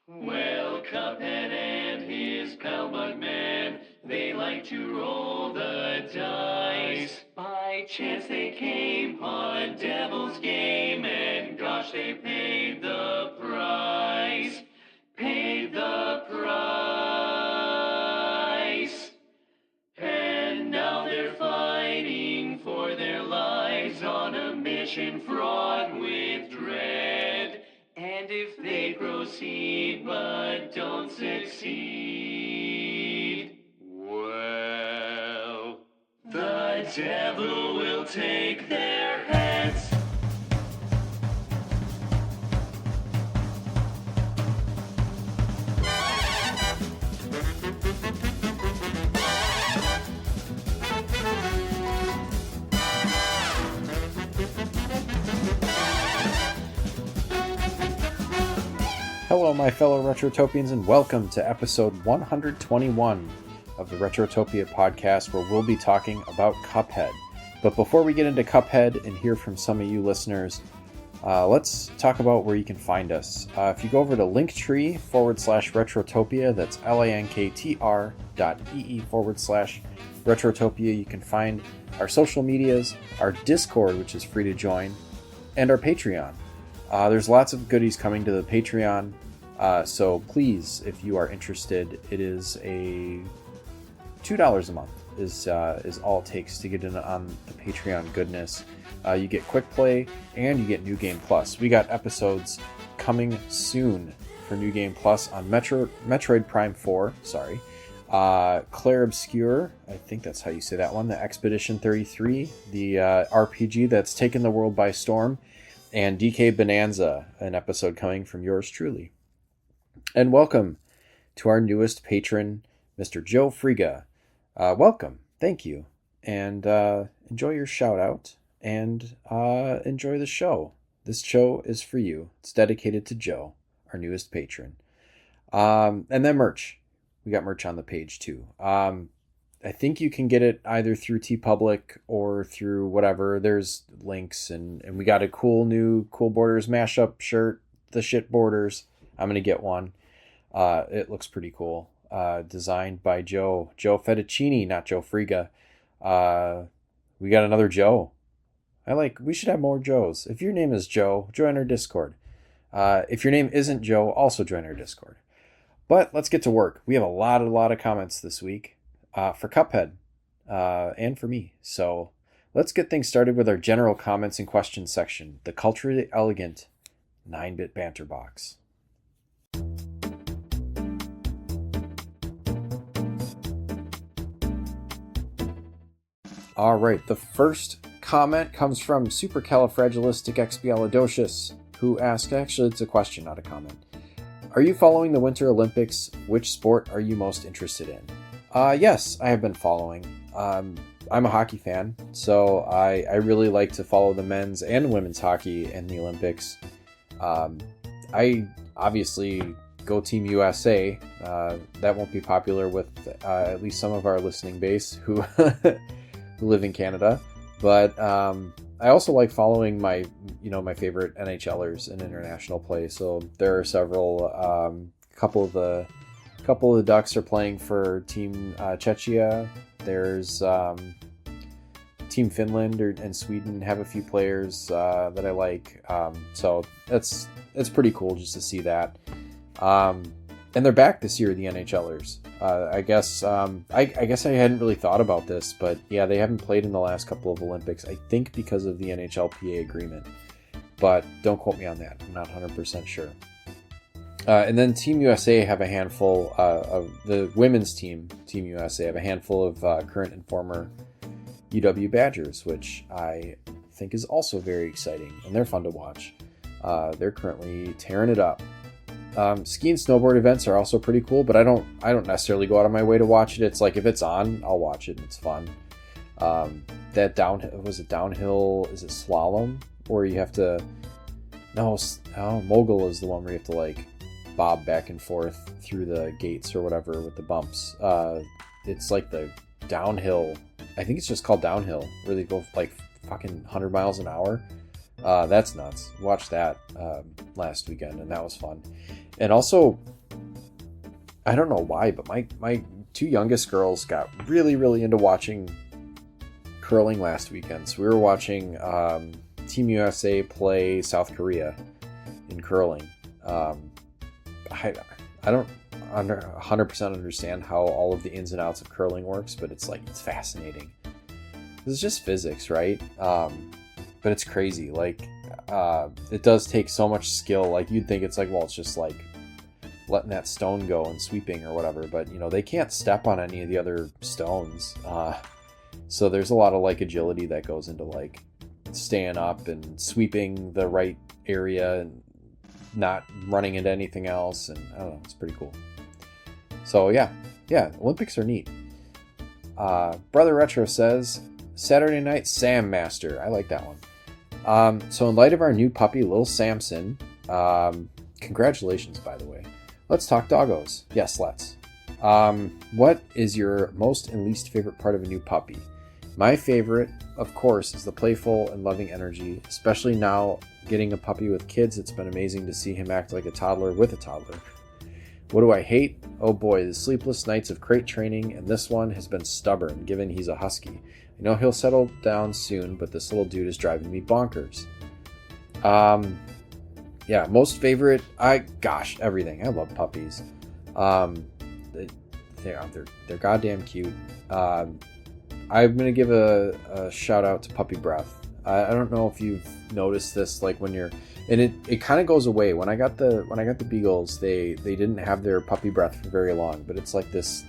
Well, Cuphead and his pal Mugman, they like to roll the dice. By chance they came on a devil's game, and gosh, they paid the price. Paid the price. And now they're fighting for their lives on a mission fraught with dread. And if they proceed but don't succeed, well, the devil will take their heads. Hello, my fellow Retrotopians, and welcome to episode 121 of the Retrotopia podcast, where we'll be talking about Cuphead. But before we get into Cuphead and hear from some of you listeners, let's talk about where you can find us. If you go over to linktree/Retrotopia, that's linktr.ee/Retrotopia, you can find our social medias, our Discord, which is free to join, and our Patreon. There's lots of goodies coming to the Patreon, so please, if you are interested, it is a $2 a month is all it takes to get in on the Patreon goodness. You get Quick Play, and you get New Game Plus. We got episodes coming soon for New Game Plus on Metroid Prime 4, Claire Obscure, I think that's how you say that one, the Expedition 33, the RPG that's taken the world by storm, and DK Bonanza, an episode coming from yours truly. And welcome to our newest patron, Mr. Joe Friga. Welcome. Thank you. And enjoy your shout out and enjoy the show. This show is for you. It's dedicated to Joe, our newest patron. And then merch. We got merch on the page too. I think you can get it either through TeePublic or through whatever. There's links, and we got a cool new Cool Borders mashup shirt, the shit borders. I'm going to get one. It looks pretty cool. Designed by Joe Fettuccini, not Joe Friga. We got another Joe. We should have more Joes. If your name is Joe, join our Discord. If your name isn't Joe, also join our Discord. But let's get to work. We have a lot of comments this week. For Cuphead, and for me. So let's get things started with our general comments and questions section, the culturally elegant 9-bit banter box. All right, the first comment comes from Supercalifragilisticexpialidocious, who asked, actually it's a question, not a comment. Are you following the Winter Olympics? Which sport are you most interested in? Yes, I have been following. I'm a hockey fan, so I really like to follow the men's and women's hockey in the Olympics. I obviously go Team USA. That won't be popular with at least some of our listening base who live in Canada. But I also like following my favorite NHLers in international play. So there are several. Couple of the Ducks are playing for Team Czechia. There's Team Finland and Sweden have a few players that I like. So it's pretty cool just to see that. And they're back this year, the NHLers. I guess I hadn't really thought about this, but yeah, they haven't played in the last couple of Olympics. I think because of the NHLPA agreement, but don't quote me on that. I'm not 100% sure. And then Team USA have a handful of the women's Team USA have a handful of current and former UW Badgers, which I think is also very exciting, and they're fun to watch. They're currently tearing it up. Ski and snowboard events are also pretty cool, but I don't necessarily go out of my way to watch it. It's like if it's on, I'll watch it and it's fun. That downhill, was it downhill? Is it slalom? Or you have to? No, mogul is the one where you have to like bob back and forth through the gates or whatever with the bumps. It's like the downhill. I think it's just called downhill, where they go like fucking 100 miles an hour. That's nuts. Watched that last weekend, and that was fun. And also, I don't know why, but my two youngest girls got really into watching curling last weekend. So we were watching Team USA play South Korea in curling. I don't 100% understand how all of the ins and outs of curling works, but it's fascinating. It's just physics, right? But it's crazy. It does take so much skill. Like, you'd think it's it's just letting that stone go and sweeping or whatever, but they can't step on any of the other stones. So there's a lot of agility that goes into staying up and sweeping the right area and not running into anything else. And I don't know, it's pretty cool. So yeah, Olympics are neat. Brother Retro says, Saturday night Sam Master. I like that one. So in light of our new puppy, Little Samson, congratulations, by the way. Let's talk doggos. Yes, let's. What is your most and least favorite part of a new puppy? My favorite, of course, is the playful and loving energy, especially now getting a puppy with kids. It's been amazing to see him act like a toddler with a toddler. What do I hate? Oh boy, the sleepless nights of crate training, and this one has been stubborn, given he's a husky. I know he'll settle down soon, but this little dude is driving me bonkers. Yeah, most favorite, everything. I love puppies. They're goddamn cute. I'm gonna give a shout out to Puppy Breath. I don't know if you've noticed this, when you're, and it kind of goes away. When I got the Beagles, they didn't have their puppy breath for very long, but it's this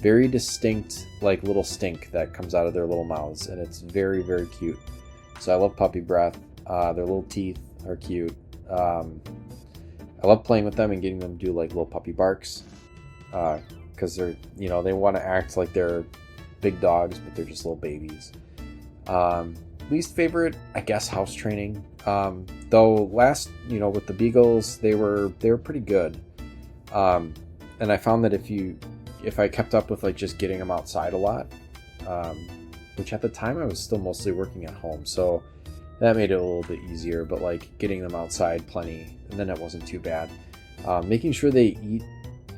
very distinct little stink that comes out of their little mouths, and it's very, very cute. So I love Puppy Breath. Their little teeth are cute. I love playing with them and getting them to do little puppy barks, because they're they want to act like they're big dogs, but they're just little babies. Least favorite, I guess, house training. Though last with the Beagles, they were pretty good, and I found that if I kept up with just getting them outside a lot, which at the time I was still mostly working at home, so that made it a little bit easier, but getting them outside plenty, and then it wasn't too bad. Making sure they eat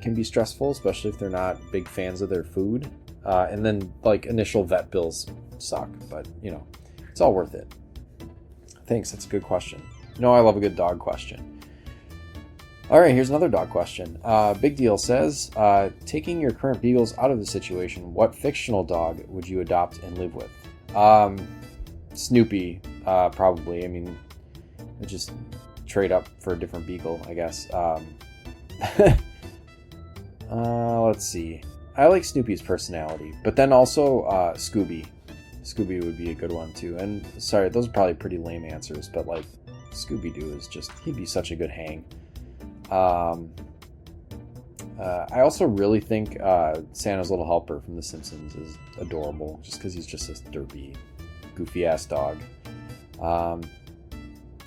can be stressful, especially if they're not big fans of their food. And then initial vet bills suck, but it's all worth it. Thanks, that's a good question. I love a good dog question. All right, here's another dog question. Big Deal says, taking your current Beagles out of the situation, what fictional dog would you adopt and live with? Snoopy, probably. I mean, I'd just trade up for a different Beagle, I guess. Let's see. I like Snoopy's personality, but then also Scooby. Scooby would be a good one too. And sorry, those are probably pretty lame answers, but Scooby-Doo is he'd be such a good hang. I also really think Santa's Little Helper from The Simpsons is adorable, just because he's just this derpy, goofy-ass dog.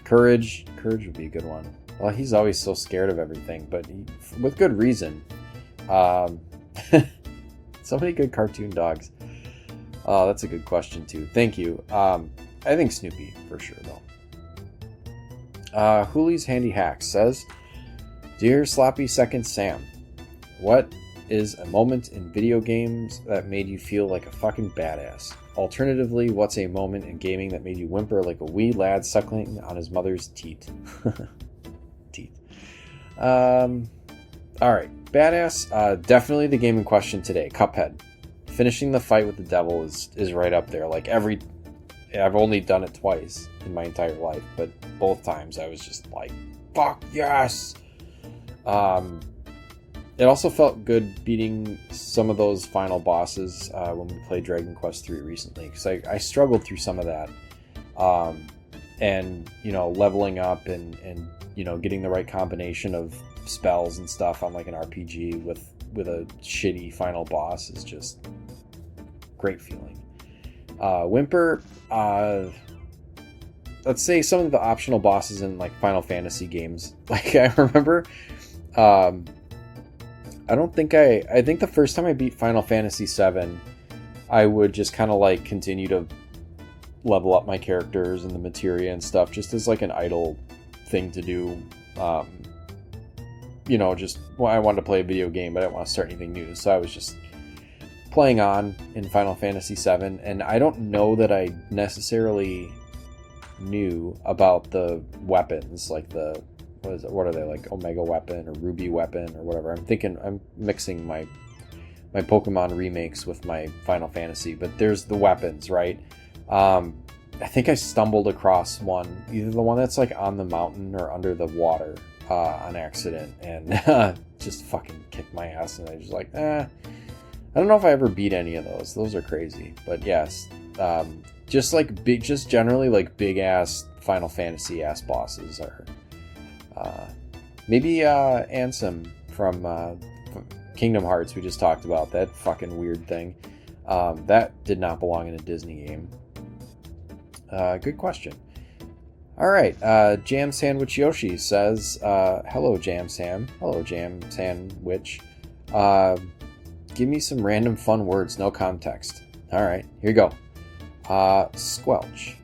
Courage would be a good one. Well, he's always so scared of everything, but with good reason. So many good cartoon dogs. Oh, that's a good question too. Thank you. I think Snoopy for sure though. Hoolie's Handy Hacks says, Dear Sloppy Second Sam, what is a moment in video games that made you feel like a fucking badass? Alternatively, what's a moment in gaming that made you whimper like a wee lad suckling on his mother's teat? Teeth. Alright, badass. Definitely the game in question today, Cuphead. Finishing the fight with the devil is right up there. I've only done it twice in my entire life, but both times I was just fuck yes! It also felt good beating some of those final bosses when we played Dragon Quest III recently, because I struggled through some of that. And, leveling up and getting the right combination of spells and stuff on an RPG with a shitty final boss is just great feeling. Whimper, let's say some of the optional bosses in Final Fantasy games. I remember, I think the first time I beat Final Fantasy VII, I would just kind of continue to level up my characters and the materia and stuff, just as an idle thing to do. I wanted to play a video game, but I didn't want to start anything new. So I was just playing on in Final Fantasy VII, and I don't know that I necessarily knew about the weapons, like what are they, like Omega Weapon or Ruby Weapon or whatever. I'm mixing my Pokemon remakes with my Final Fantasy, but there's the weapons, right? I think I stumbled across one, either the one that's like on the mountain or under the water on accident, and just fucking kicked my ass, and I was like, I don't know if I ever beat any of those. Those are crazy. But yes, just generally like big ass Final Fantasy ass bosses are maybe Ansem from Kingdom Hearts we just talked about, that fucking weird thing. That did not belong in a Disney game. Good question. All right, Jam Sandwich Yoshi says, hello Jam Sam. Hello Jam Sandwich. Give me some random fun words, no context. All right, here you go. Squelch.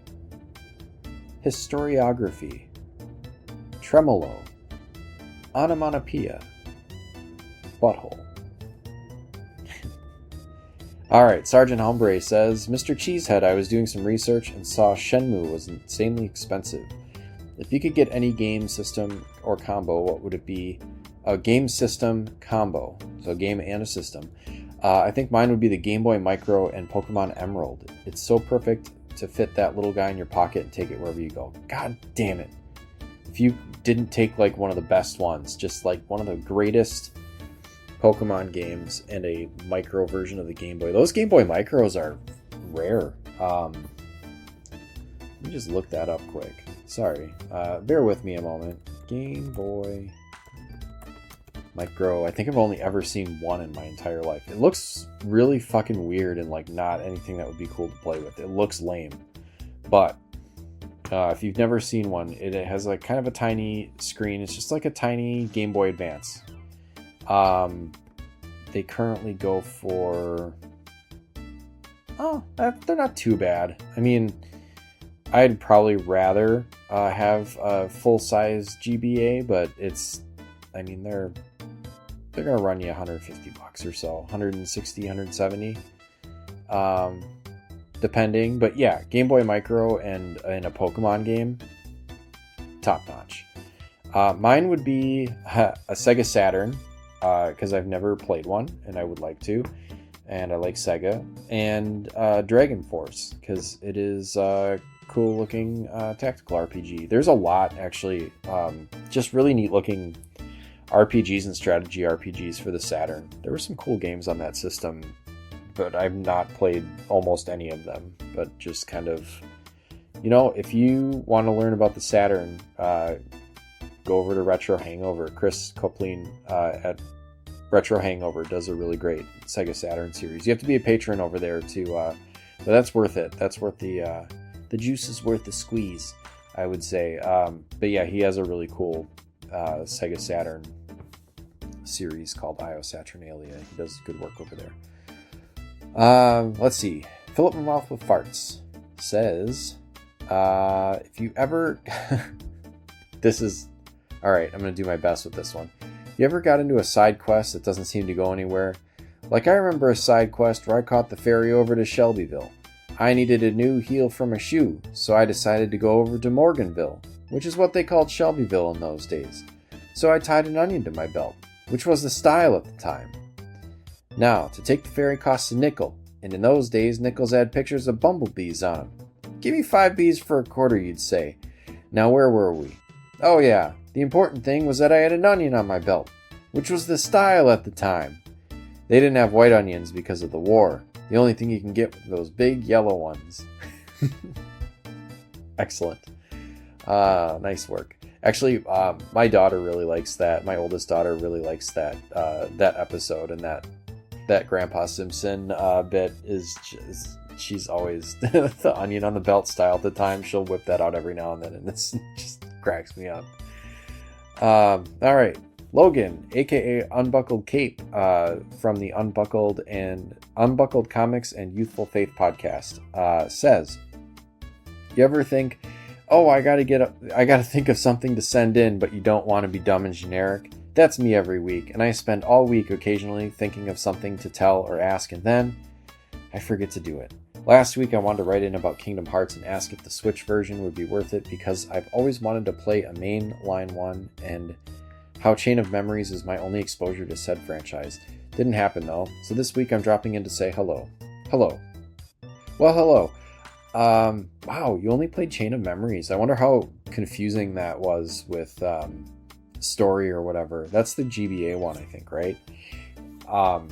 Historiography. Tremolo. Onomatopoeia. Butthole. Alright, Sergeant Hombre says, Mr. Cheesehead, I was doing some research and saw Shenmue was insanely expensive. If you could get any game system or combo, what would it be? A game system combo. So a game and a system. I think mine would be the Game Boy Micro and Pokemon Emerald. It's so perfect to fit that little guy in your pocket and take it wherever you go. God damn it. If you didn't take like one of the best ones, just like one of the greatest Pokemon games and a micro version of the Game Boy. Those Game Boy Micros are rare. Let me just look that up quick. Sorry. Bear with me a moment. Game Boy Micro. I think I've only ever seen one in my entire life. It looks really fucking weird and like not anything that would be cool to play with. It looks lame. But if you've never seen one, it has like kind of a tiny screen. It's just like a tiny Game Boy Advance. They currently go for, they're not too bad. I mean, I'd probably rather have a full-size GBA, but they're gonna run you $150 or so, 160, 170, depending. But yeah, Game Boy Micro and in a Pokemon game, top notch. Mine would be a Sega Saturn. Because I've never played one and I would like to, and I like Sega, and Dragon Force because it is a cool looking tactical RPG. There's a lot actually, just really neat looking RPGs and strategy RPGs for the Saturn. There were some cool games on that system, but I've not played almost any of them. But just kind of, if you want to learn about the Saturn, go over to Retro Hangover. Chris Copeland at Retro Hangover does a really great Sega Saturn series. You have to be a patron over there but that's worth it. That's worth the juice is worth the squeeze, I would say. But yeah, he has a really cool Sega Saturn series called Io Saturnalia. He does good work over there. Let's see. Philip Mouth with Farts says, if you ever this is all right, I'm going to do my best with this one. You ever got into a side quest that doesn't seem to go anywhere? Like I remember a side quest where I caught the ferry over to Shelbyville. I needed a new heel for my shoe, so I decided to go over to Morganville, which is what they called Shelbyville in those days. So I tied an onion to my belt, which was the style at the time. Now, to take the ferry costs a nickel, and in those days nickels had pictures of bumblebees on them. Give me 5 bees for a quarter, you'd say. Now where were we? Oh yeah, the important thing was that I had an onion on my belt, which was the style at the time. They didn't have white onions because of the war. The only thing you can get were those big yellow ones. Excellent. Nice work. Actually, my daughter really likes that. My oldest daughter really likes that episode, and that Grandpa Simpson bit is just, she's always the onion on the belt style at the time. She'll whip that out every now and then, and it's just cracks me up. All right, Logan, aka Unbuckled Cape, from the Unbuckled Comics and Youthful Faith podcast, says, "You ever think, oh, I gotta think of something to send in, but you don't want to be dumb and generic? That's me every week, and I spend all week occasionally thinking of something to tell or ask, and then I forget to do it. Last week I wanted to write in about Kingdom Hearts and ask if the Switch version would be worth it because I've always wanted to play a mainline one, and how Chain of Memories is my only exposure to said franchise. Didn't happen though, so this week I'm dropping in to say hello. Hello. Well, hello. Wow, you only played Chain of Memories. I wonder how confusing that was with story or whatever. That's the GBA one, I think, right? Well,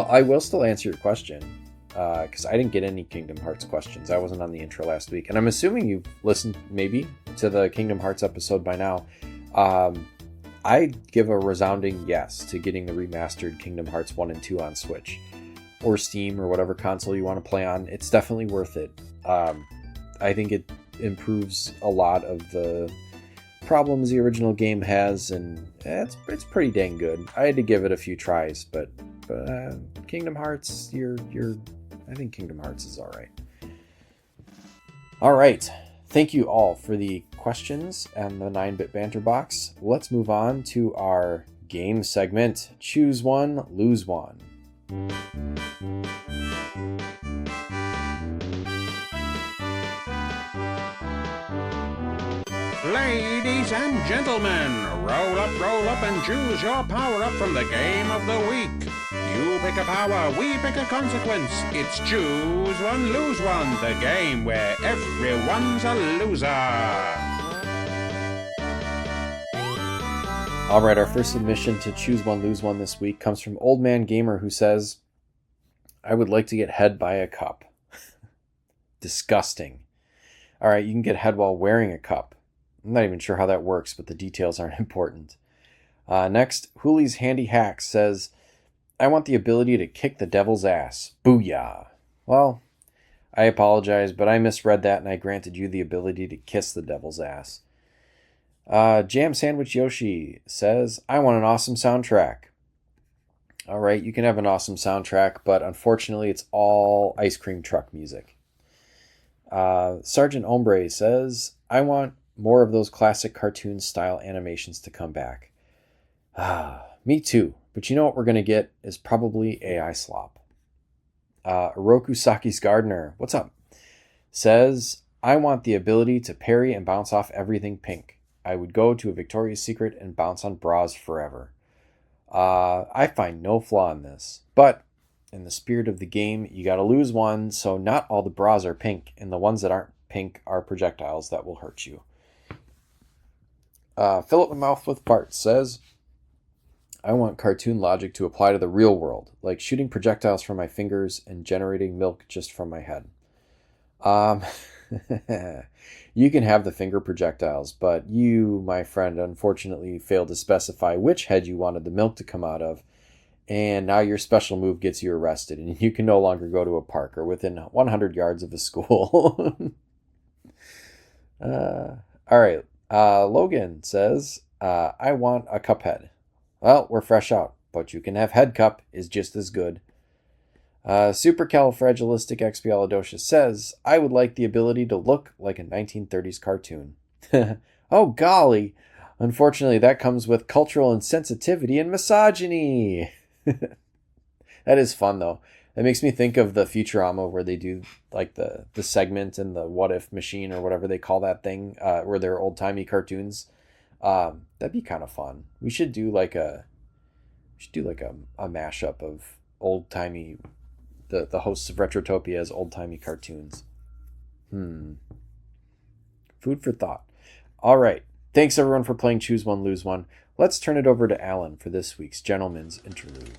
I will still answer your question because I didn't get any Kingdom Hearts questions. I wasn't on the intro last week, and I'm assuming you've listened maybe to the Kingdom Hearts episode by now. I give a resounding yes to getting the remastered Kingdom Hearts 1 and 2 on Switch or Steam or whatever console you want to play on. It's definitely worth it. I think it improves a lot of the problems the original game has, and it's pretty dang good. I had to give it a few tries, but Kingdom Hearts, I think Kingdom Hearts is all right. All right. Thank you all for the questions and the 9-bit banter box. Let's move on to our game segment. Choose one, lose one. Ladies and gentlemen, roll up and choose your power-up from the game of the week. You pick a power, we pick a consequence. It's choose one, lose one, the game where everyone's a loser. All right, our first submission to Choose One, Lose One this week comes from Old Man Gamer, who says, I would like to get head by a cup. Disgusting. All right, you can get head while wearing a cup. I'm not even sure how that works, but the details aren't important. Next, Hoolie's Handy Hack says, I want the ability to kick the devil's ass. Booyah. Well, I apologize, but I misread that and I granted you the ability to kiss the devil's ass. Jam Sandwich Yoshi says, I want an awesome soundtrack. All right, you can have an awesome soundtrack, but unfortunately it's all ice cream truck music. Sergeant Ombre says, I want more of those classic cartoon style animations to come back. Me too. But you know what we're going to get is probably AI slop. Oroku Saki's Gardener, what's up? Says, I want the ability to parry and bounce off everything pink. I would go to a Victoria's Secret and bounce on bras forever. I find no flaw in this. But in the spirit of the game, you got to lose one, so not all the bras are pink, and the ones that aren't pink are projectiles that will hurt you. Philip the Mouth with Fart says, I want cartoon logic to apply to the real world, like shooting projectiles from my fingers and generating milk just from my head. You can have the finger projectiles, but you, my friend, unfortunately failed to specify which head you wanted the milk to come out of, and now your special move gets you arrested, and you can no longer go to a park or within 100 yards of a school. All right. Logan says, I want a Cuphead. Well, we're fresh out, but you can have Head Cup is just as good. Supercalifragilisticexpialidocious says, I would like the ability to look like a 1930s cartoon. Oh, golly. Unfortunately, that comes with cultural insensitivity and misogyny. That is fun, though. It makes me think of the Futurama where they do like the segment and the what if machine or whatever they call that thing, where they're old-timey cartoons. That'd be kind of fun. We should do like a mashup of old-timey, the hosts of Retrotopia as old-timey cartoons. Food for thought. All right. Thanks everyone for playing Choose One, Lose One. Let's turn it over to Alan for this week's Gentleman's Interlude.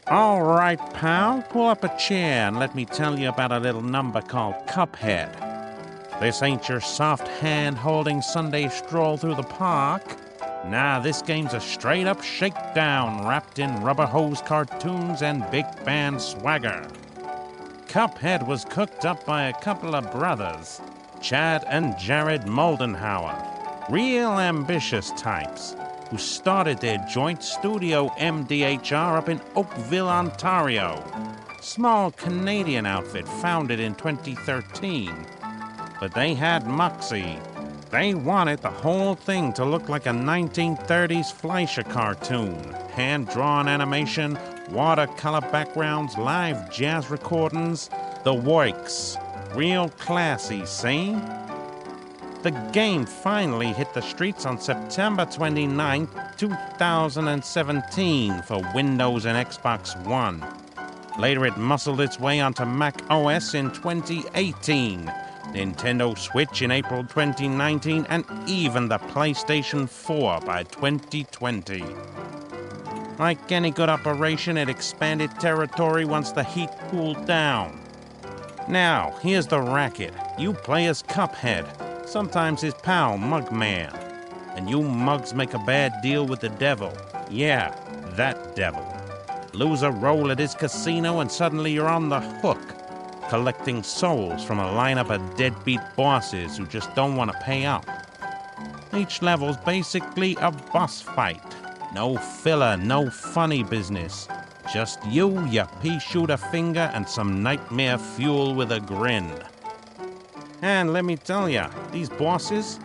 All right, pal, pull up a chair and let me tell you about a little number called Cuphead. This ain't your soft hand-holding Sunday stroll through the park. Nah, this game's a straight-up shakedown wrapped in rubber hose cartoons and big band swagger. Cuphead was cooked up by a couple of brothers, Chad and Jared Moldenhauer, real ambitious types, who started their joint studio MDHR up in Oakville, Ontario. Small Canadian outfit founded in 2013. but they had moxie. They wanted the whole thing to look like a 1930s Fleischer cartoon. Hand-drawn animation, watercolor backgrounds, live jazz recordings, the works. Real classy, see? The game finally hit the streets on September 29, 2017 for Windows and Xbox One. Later it muscled its way onto Mac OS in 2018, Nintendo Switch in April 2019, and even the PlayStation 4 by 2020. Like any good operation, it expanded territory once the heat cooled down. Now, here's the racket. You play as Cuphead, sometimes his pal Mugman, and you mugs make a bad deal with the devil. Yeah, that devil. Lose a roll at his casino and suddenly you're on the hook, collecting souls from a lineup of deadbeat bosses who just don't want to pay up. Each level's basically a boss fight. No filler, no funny business. Just you, your pea-shooter finger, and some nightmare fuel with a grin. And let me tell ya, these bosses,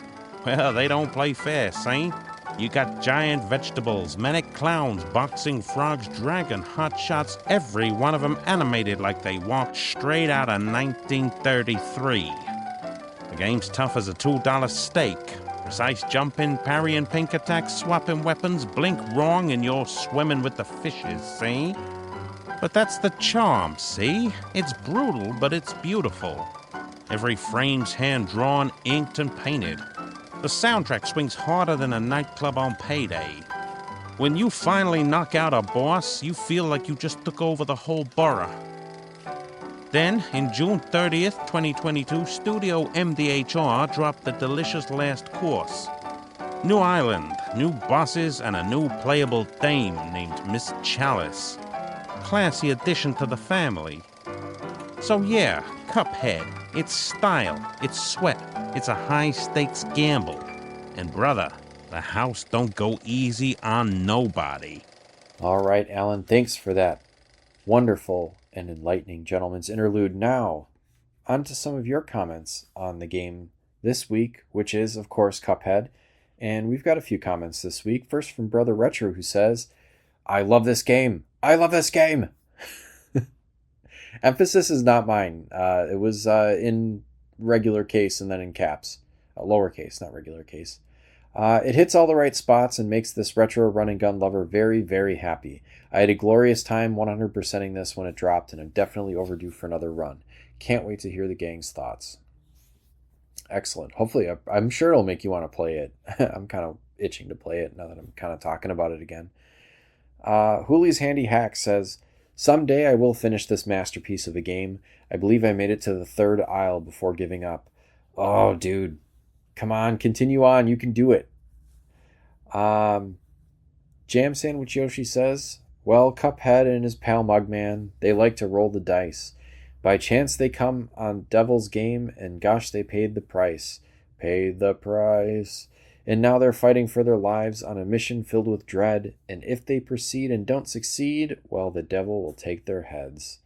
well, they don't play fair, see? You got giant vegetables, manic clowns, boxing frogs, dragon hotshots, every one of them animated like they walked straight out of 1933. The game's tough as a $2 steak. Precise jumping, parrying pink attacks, swapping weapons, blink wrong and you're swimming with the fishes, see? But that's the charm, see? It's brutal, but it's beautiful. Every frame's hand-drawn, inked, and painted. The soundtrack swings harder than a nightclub on payday. When you finally knock out a boss, you feel like you just took over the whole borough. Then, in June 30th, 2022, Studio MDHR dropped the delicious last course. New island, new bosses, and a new playable dame named Miss Chalice. Classy addition to the family. So yeah, Cuphead. It's style, it's sweat, it's a high-stakes gamble. And brother, the house don't go easy on nobody. All right, Alan, thanks for that wonderful and enlightening gentleman's interlude. Now, on to some of your comments on the game this week, which is, of course, Cuphead. And we've got a few comments this week. First from Brother Retro, who says, I love this game. I love this game. Emphasis is not mine. It was in regular case and then in caps. Lowercase, not regular case. It hits all the right spots and makes this retro run and gun lover very, very happy. I had a glorious time 100%ing this when it dropped, and I'm definitely overdue for another run. Can't wait to hear the gang's thoughts. Excellent. Hopefully, I'm sure it'll make you want to play it. I'm kind of itching to play it now that I'm kind of talking about it again. Hoolie's Handy Hack says, someday I will finish this masterpiece of a game. I believe I made it to the third aisle before giving up. Oh, dude. Come on, continue on. You can do it. Jam Sandwich Yoshi says, well, Cuphead and his pal Mugman, they like to roll the dice. By chance they come on Devil's Game, and gosh, they paid the price. Paid the price. And now they're fighting for their lives on a mission filled with dread, and if they proceed and don't succeed, well, the devil will take their heads.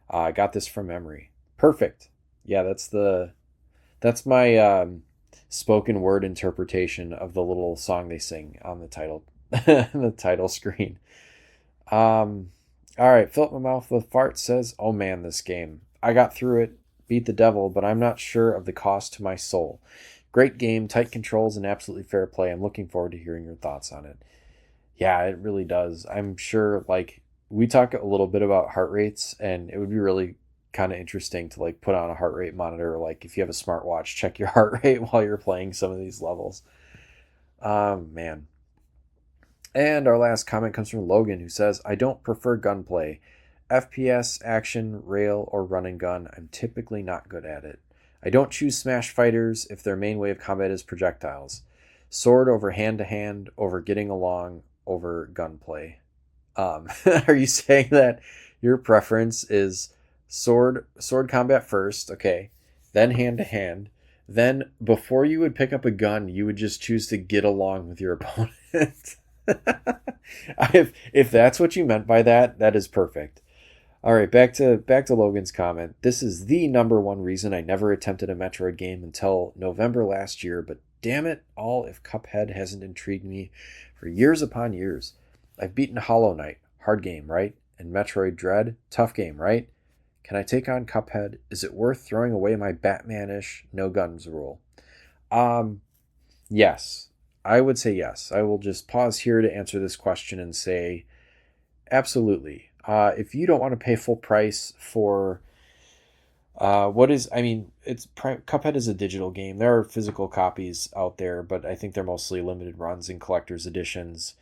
I got this from memory. Perfect. Yeah, that's my spoken word interpretation of the little song they sing on the title screen. All right, Philip My Mouth with Fart says, oh man, this game. I got through it, beat the devil, but I'm not sure of the cost to my soul. Great game, tight controls, and absolutely fair play. I'm looking forward to hearing your thoughts on it. Yeah, it really does. I'm sure, we talk a little bit about heart rates, and it would be really kind of interesting to, put on a heart rate monitor. If you have a smartwatch, check your heart rate while you're playing some of these levels. Man. And our last comment comes from Logan, who says, I don't prefer gunplay. FPS, action, rail, or run and gun. I'm typically not good at it. I don't choose smash fighters if their main way of combat is projectiles. Sword over hand-to-hand, over getting along, over gunplay. Are you saying that your preference is sword combat first, okay, then hand-to-hand, then before you would pick up a gun, you would just choose to get along with your opponent? If that's what you meant by that, that is perfect. All right, back to Logan's comment. This is the number one reason I never attempted a Metroid game until November last year, but damn it all if Cuphead hasn't intrigued me for years upon years. I've beaten Hollow Knight, hard game, right? And Metroid Dread, tough game, right? Can I take on Cuphead? Is it worth throwing away my Batman-ish no guns rule? Yes. I would say yes. I will just pause here to answer this question and say absolutely. If you don't want to pay full price for Cuphead is a digital game. There are physical copies out there, but I think they're mostly limited runs and collector's editions.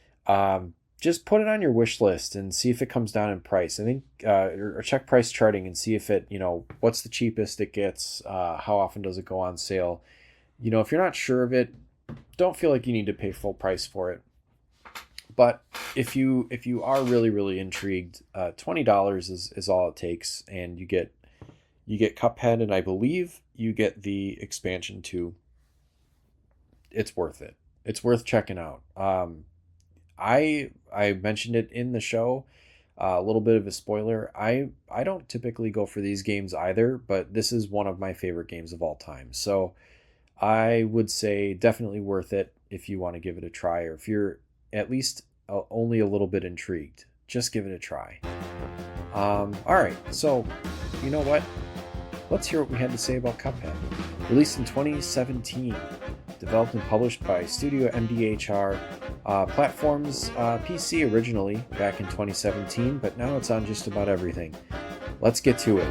Just put it on your wish list and see if it comes down in price. I think, or check price charting and see if it, what's the cheapest it gets, how often does it go on sale. If you're not sure of it, don't feel like you need to pay full price for it. But if you are really, really intrigued, $20 is all it takes, and you get Cuphead, and I believe you get the expansion too. It's worth it. It's worth checking out. I mentioned it in the show, a little bit of a spoiler. I don't typically go for these games either, but this is one of my favorite games of all time. So I would say definitely worth it if you want to give it a try, or if you're at least only a little bit intrigued, just give it a try. All right, so you know what? Let's hear what we had to say about Cuphead. Released in 2017, developed and published by Studio MDHR, platforms PC originally back in 2017, but now it's on just about everything. Let's get to it.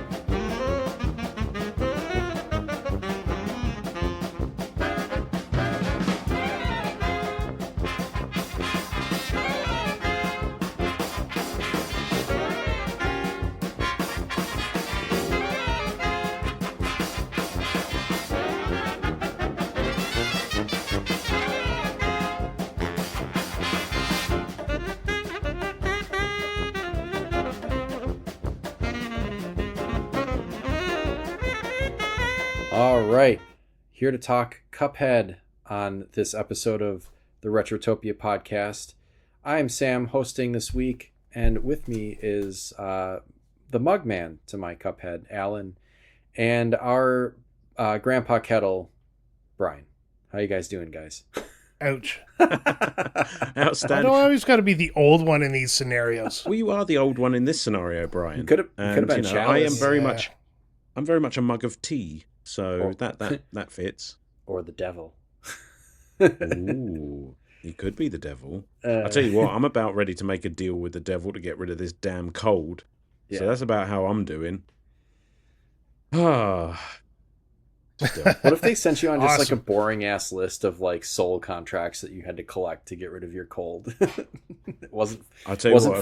All right, here to talk Cuphead on this episode of the Retrotopia podcast. I'm Sam, hosting this week, and with me is the Mugman to my Cuphead, Alan, and our Grandpa Kettle, Brian. How you guys doing, guys? Ouch. Outstanding. I always got to be the old one in these scenarios. Well, you are the old one in this scenario, Brian. You could have been Chalice. I'm very much a mug of tea, so that fits. Or the devil. Ooh, you could be the devil. I'll tell you what, I'm about ready to make a deal with the devil to get rid of this damn cold. Yeah. So that's about how I'm doing. What if they sent you on just like a boring ass list of like soul contracts that you had to collect to get rid of your cold? It wasn't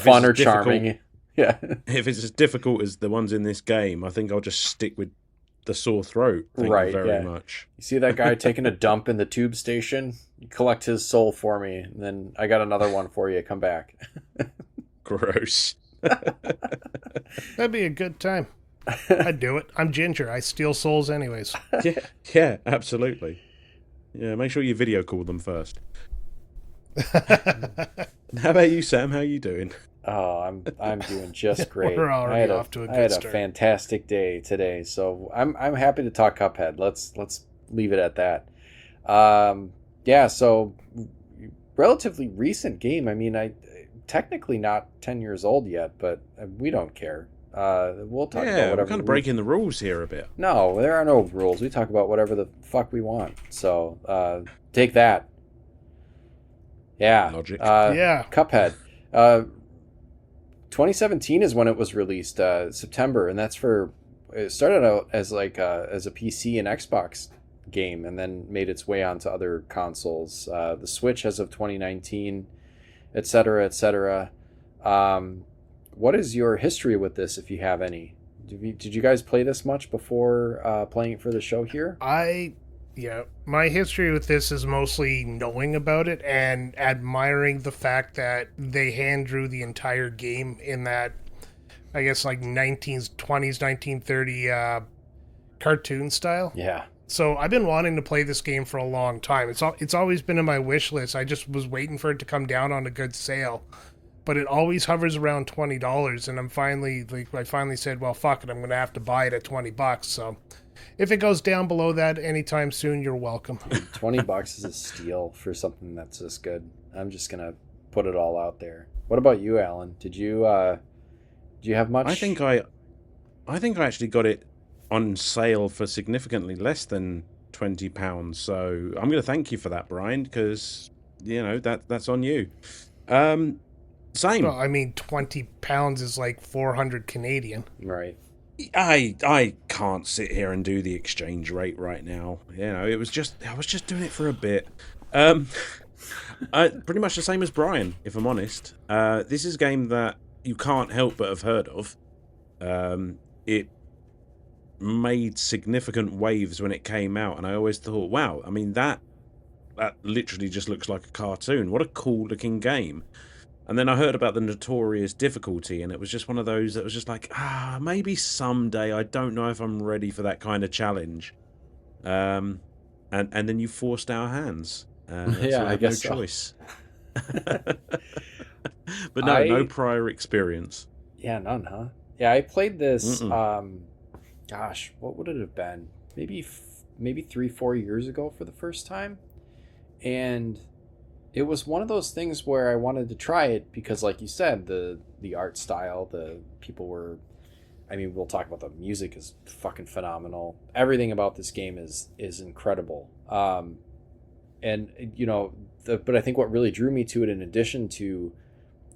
fun or charming. Yeah. If it's as difficult as the ones in this game, I think I'll just stick with the sore throat. Thank you very much. You see that guy taking a dump in the tube station? You collect his soul for me, and then I got another one for you. Come back. Gross. That'd be a good time. I'd do it. I'm Ginger. I steal souls anyways. Yeah, absolutely. Yeah, make sure you video call them first. How about you, Sam? How are you doing? Oh, I'm doing just great. We're already off to a good start. I had a fantastic day today, so I'm happy to talk Cuphead. Let's leave it at that. So relatively recent game. I mean, I technically not 10 years old yet, but we don't care. We'll talk about whatever. We're kind of breaking the rules here a bit. No, there are no rules. We talk about whatever the fuck we want. So take that. Yeah. Logic. Cuphead. 2017 is when it was released, September, and it started out as as a PC and Xbox game, and then made its way onto other consoles. The Switch as of 2019, etc., etc. What is your history with this, if you have any? Did you guys play this much before playing it for the show here? My history with this is mostly knowing about it and admiring the fact that they hand drew the entire game in that, I guess, like 1920s, 1930 cartoon style. Yeah. So I've been wanting to play this game for a long time. It's always been in my wish list. I just was waiting for it to come down on a good sale. but it always hovers around $20, and I finally said, well, fuck it, I'm gonna have to buy it at $20. So if it goes down below that anytime soon, you're welcome. $20 is a steal for something that's this good. I'm just gonna put it all out there. What about you, Alan? Did you have much? I think I actually got it on sale for significantly less than £20. So I'm going to thank you for that, Brian, because that's on you. Same. Well, I mean, £20 is like 400 Canadian. Right. I can't sit here and do the exchange rate right now. I was just doing it for a bit. Pretty much the same as Brian, if I'm honest. This is a game that you can't help but have heard of. It made significant waves when it came out, and I always thought, wow, I mean, that literally just looks like a cartoon. What a cool looking game. And then I heard about the notorious difficulty, and it was just one of those that was just like, maybe someday. I don't know if I'm ready for that kind of challenge. And then you forced our hands. Yeah, I guess no choice. But no prior experience. Yeah, none, huh? Yeah, I played this. Gosh, what would it have been? Maybe 3-4 years ago for the first time, and it was one of those things where I wanted to try it because, like you said, the art style, the people were. I mean, we'll talk about the music is fucking phenomenal. Everything about this game is incredible. And but I think what really drew me to it, in addition to,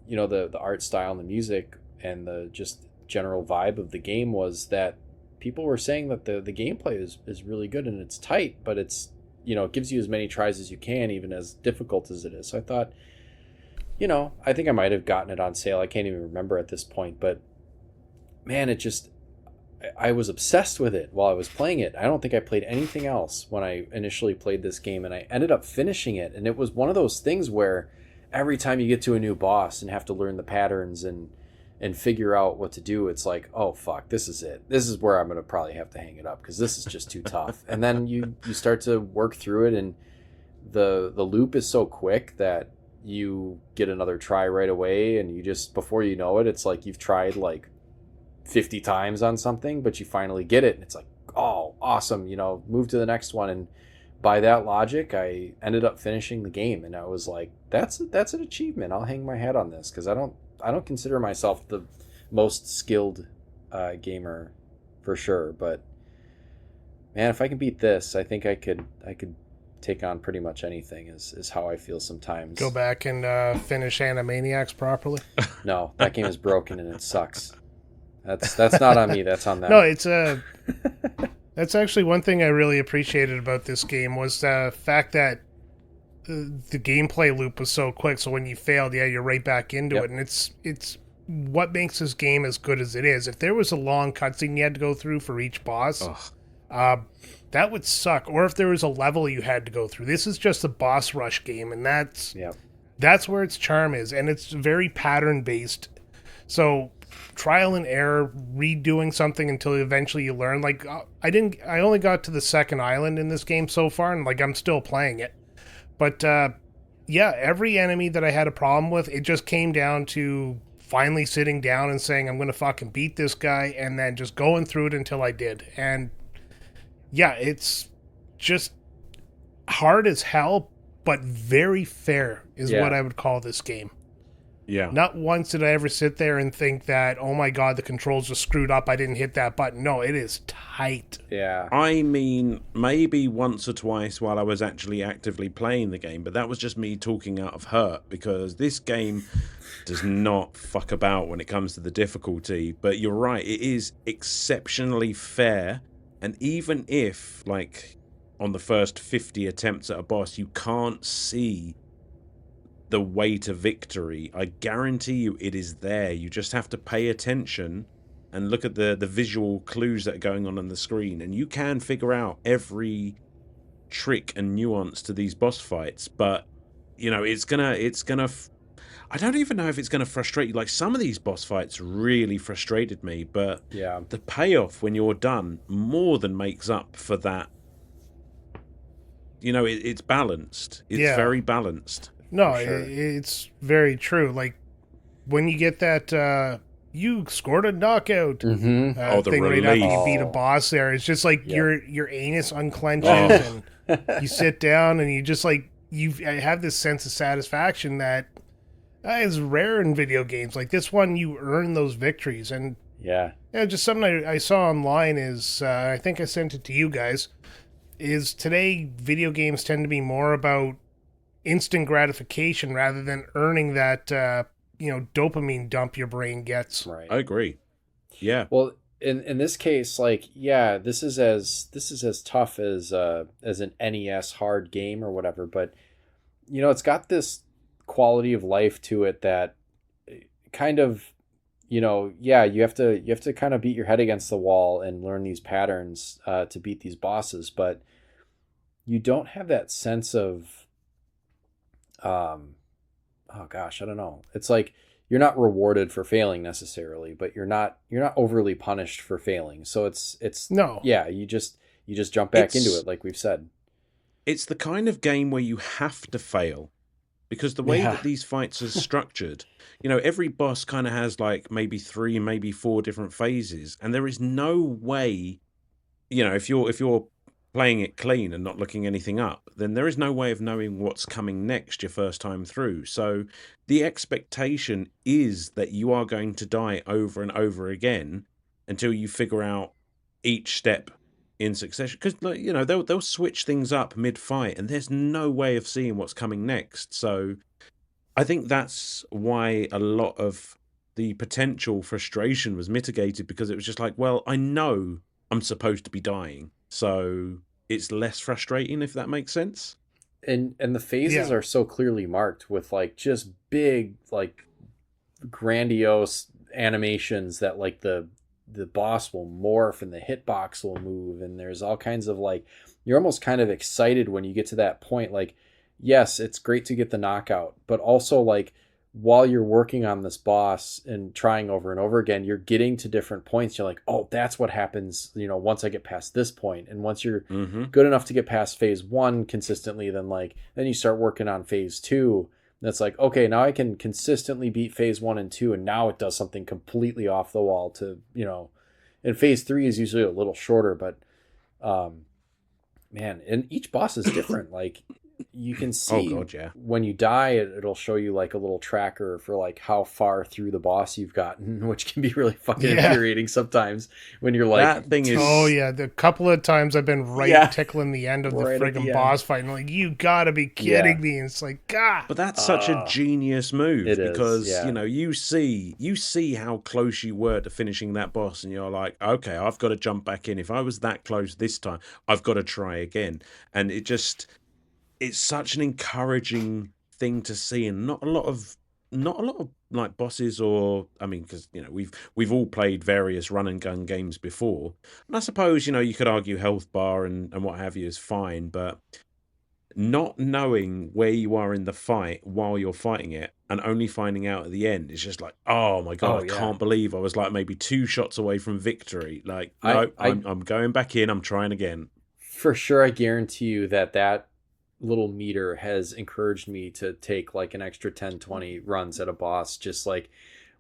the art style and the music and the just general vibe of the game, was that people were saying that the gameplay is really good and it's tight, but it's, it gives you as many tries as you can, even as difficult as it is. So I thought, I think I might have gotten it on sale. I can't even remember at this point, but man, I was obsessed with it while I was playing it. I don't think I played anything else when I initially played this game, and I ended up finishing it. And it was one of those things where every time you get to a new boss and have to learn the patterns and figure out what to do, it's like, oh fuck, this is it. This is where I'm going to probably have to hang it up because this is just too tough. And then you start to work through it, and the loop is so quick that you get another try right away, and you just, before you know it, it's like you've tried like 50 times on something, but you finally get it, and it's like, oh, awesome, move to the next one. And by that logic, I ended up finishing the game, and I was like, that's an achievement. I'll hang my hat on this, because I don't consider myself the most skilled gamer for sure, but man, if I can beat this, I think I could take on pretty much anything, is how I feel sometimes. Go back and finish Animaniacs properly. No, that game is broken and it sucks. That's not on me. That's on them. No, it's that's actually one thing I really appreciated about this game, was the fact that the gameplay loop was so quick. So when you failed, you're right back into it, and it's what makes this game as good as it is. If there was a long cutscene you had to go through for each boss, that would suck. Or if there was a level you had to go through. This is just a boss rush game, and that's where its charm is, and it's very pattern based. So trial and error, redoing something until eventually you learn. Like I only got to the second island in this game so far, and like I'm still playing it. But every enemy that I had a problem with, it just came down to finally sitting down and saying, I'm going to fucking beat this guy, and then just going through it until I did. And it's just hard as hell, but very fair is what I would call this game. Yeah. Not once did I ever sit there and think that, oh my god, the controls are screwed up, I didn't hit that button. No, it is tight. Yeah. I mean, maybe once or twice while I was actually actively playing the game, but that was just me talking out of hurt, because this game does not fuck about when it comes to the difficulty. But you're right, it is exceptionally fair, and even if, like, on the first 50 attempts at a boss, you can't see the way to victory, I guarantee you it is there. You just have to pay attention and look at the visual clues that are going on the screen, and you can figure out every trick and nuance to these boss fights. But it's gonna I don't even know if it's gonna frustrate you. Like, some of these boss fights really frustrated me, but the payoff when you're done more than makes up for that. It's balanced. It's very balanced. No, sure. It's very true. Like, when you get that you scored a knockout Mm-hmm. The thing right after relief. you beat a boss there, it's just like Yep. your anus unclenches and you sit down and you just like I have this sense of satisfaction that is rare in video games. Like this one, you earn those victories. And Yeah. just something I saw online is, I think I sent it to you guys, is today video games tend to be more about instant gratification rather than earning that, dopamine dump your brain gets. Right. I agree. Yeah. Well, in this case, like, yeah, this is as tough as an NES hard game or whatever, but it's got this quality of life to it that kind of, yeah, you have to kind of beat your head against the wall and learn these patterns to beat these bosses, but you don't have that sense of oh gosh, I don't know. It's like you're not rewarded for failing necessarily, but you're not overly punished for failing. So it's No. yeah, you just jump back into it like we've said. It's the kind of game where you have to fail, because the way Yeah. that these fights are structured, every boss kind of has like maybe 3, maybe 4 different phases, and there is no way, if you're playing it clean and not looking anything up, then there is no way of knowing what's coming next your first time through. So the expectation is that you are going to die over and over again until you figure out each step in succession, because they'll switch things up mid-fight and there's no way of seeing what's coming next. So I think that's why a lot of the potential frustration was mitigated, because it was just like, well, I know I'm supposed to be dying, so it's less frustrating, if that makes sense. And the phases Yeah. are so clearly marked with like just big, like grandiose animations that like the boss will morph and the hitbox will move, and there's all kinds of like, you're almost kind of excited when you get to that point. Like, yes, it's great to get the knockout, but also like while you're working on this boss and trying over and over again, you're getting to different points. You're like, oh, that's what happens, once I get past this point. And once you're good enough to get past phase 1 consistently, then you start working on phase 2. That's like, okay, now I can consistently beat phase 1 and 2, and now it does something completely off the wall to, and phase 3 is usually a little shorter, but man, and each boss is different. Like, you can see when you die, it'll show you like a little tracker for like how far through the boss you've gotten, which can be really fucking infuriating sometimes when you're like, that thing is, oh yeah, the couple of times I've been tickling the end of the friggin' boss fight, and like, you gotta be kidding me. And it's like, God. But that's such a genius move, because you see how close you were to finishing that boss, and you're like, okay, I've got to jump back in. If I was that close this time, I've got to try again. And it's such an encouraging thing to see, and not a lot of like bosses, or I mean, because we've all played various run and gun games before, and I suppose you could argue health bar and what have you is fine, but not knowing where you are in the fight while you're fighting it and only finding out at the end is just like, oh my god, I can't believe I was like maybe 2 shots away from victory. Like, no, I'm going back in, I'm trying again. For sure, I guarantee you that little meter has encouraged me to take like an extra 10-20 runs at a boss, just like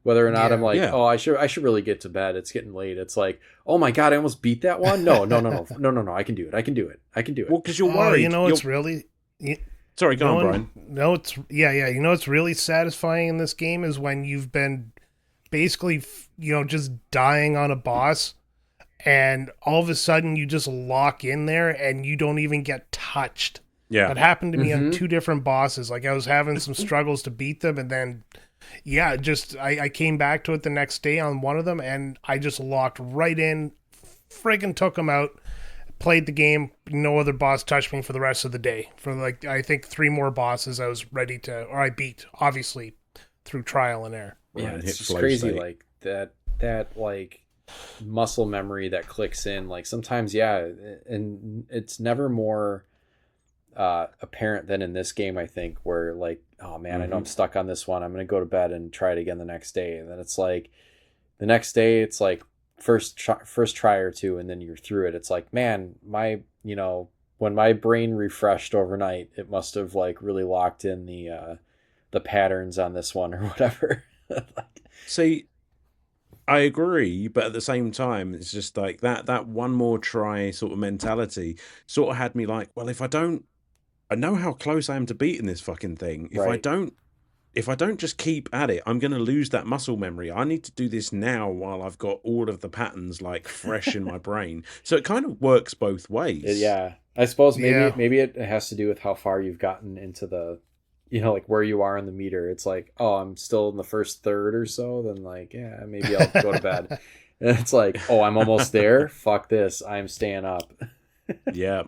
whether or not I'm like, oh, I should really get to bed, it's getting late. It's like, oh my god, I almost beat that one. No, I can do it. Well, because you're worried. It's really sorry, go on, Brian. No, it's it's really satisfying in this game is when you've been basically just dying on a boss, and all of a sudden you just lock in there and you don't even get touched. Yeah. That happened to me on 2 different bosses. Like, I was having some struggles to beat them, and then, I came back to it the next day on one of them, and I just locked right in, friggin' took them out, played the game, no other boss touched me for the rest of the day. For, like, I think 3 more bosses I was ready to, or I beat, obviously, through trial and error. Yeah, it's just crazy, like, that, like, muscle memory that clicks in. Like, sometimes, and it's never more apparent than in this game, I think, where like, oh man, I know I'm stuck on this one, I'm gonna go to bed and try it again the next day, and then it's like the next day it's like first try or 2, and then you're through it. It's like, man, my when my brain refreshed overnight, it must have like really locked in the patterns on this one or whatever. See, I agree, but at the same time, it's just like that one more try sort of mentality sort of had me like, well, if I don't, I know how close I am to beating this fucking thing. Right. If I don't just keep at it, I'm going to lose that muscle memory. I need to do this now while I've got all of the patterns like fresh in my brain. So it kind of works both ways. Yeah. I suppose Yeah. maybe it has to do with how far you've gotten into the, like where you are in the meter. It's like, oh, I'm still in the first third or so. Then like, yeah, maybe I'll go to bed. And it's like, oh, I'm almost there. Fuck this. I'm staying up. Yeah.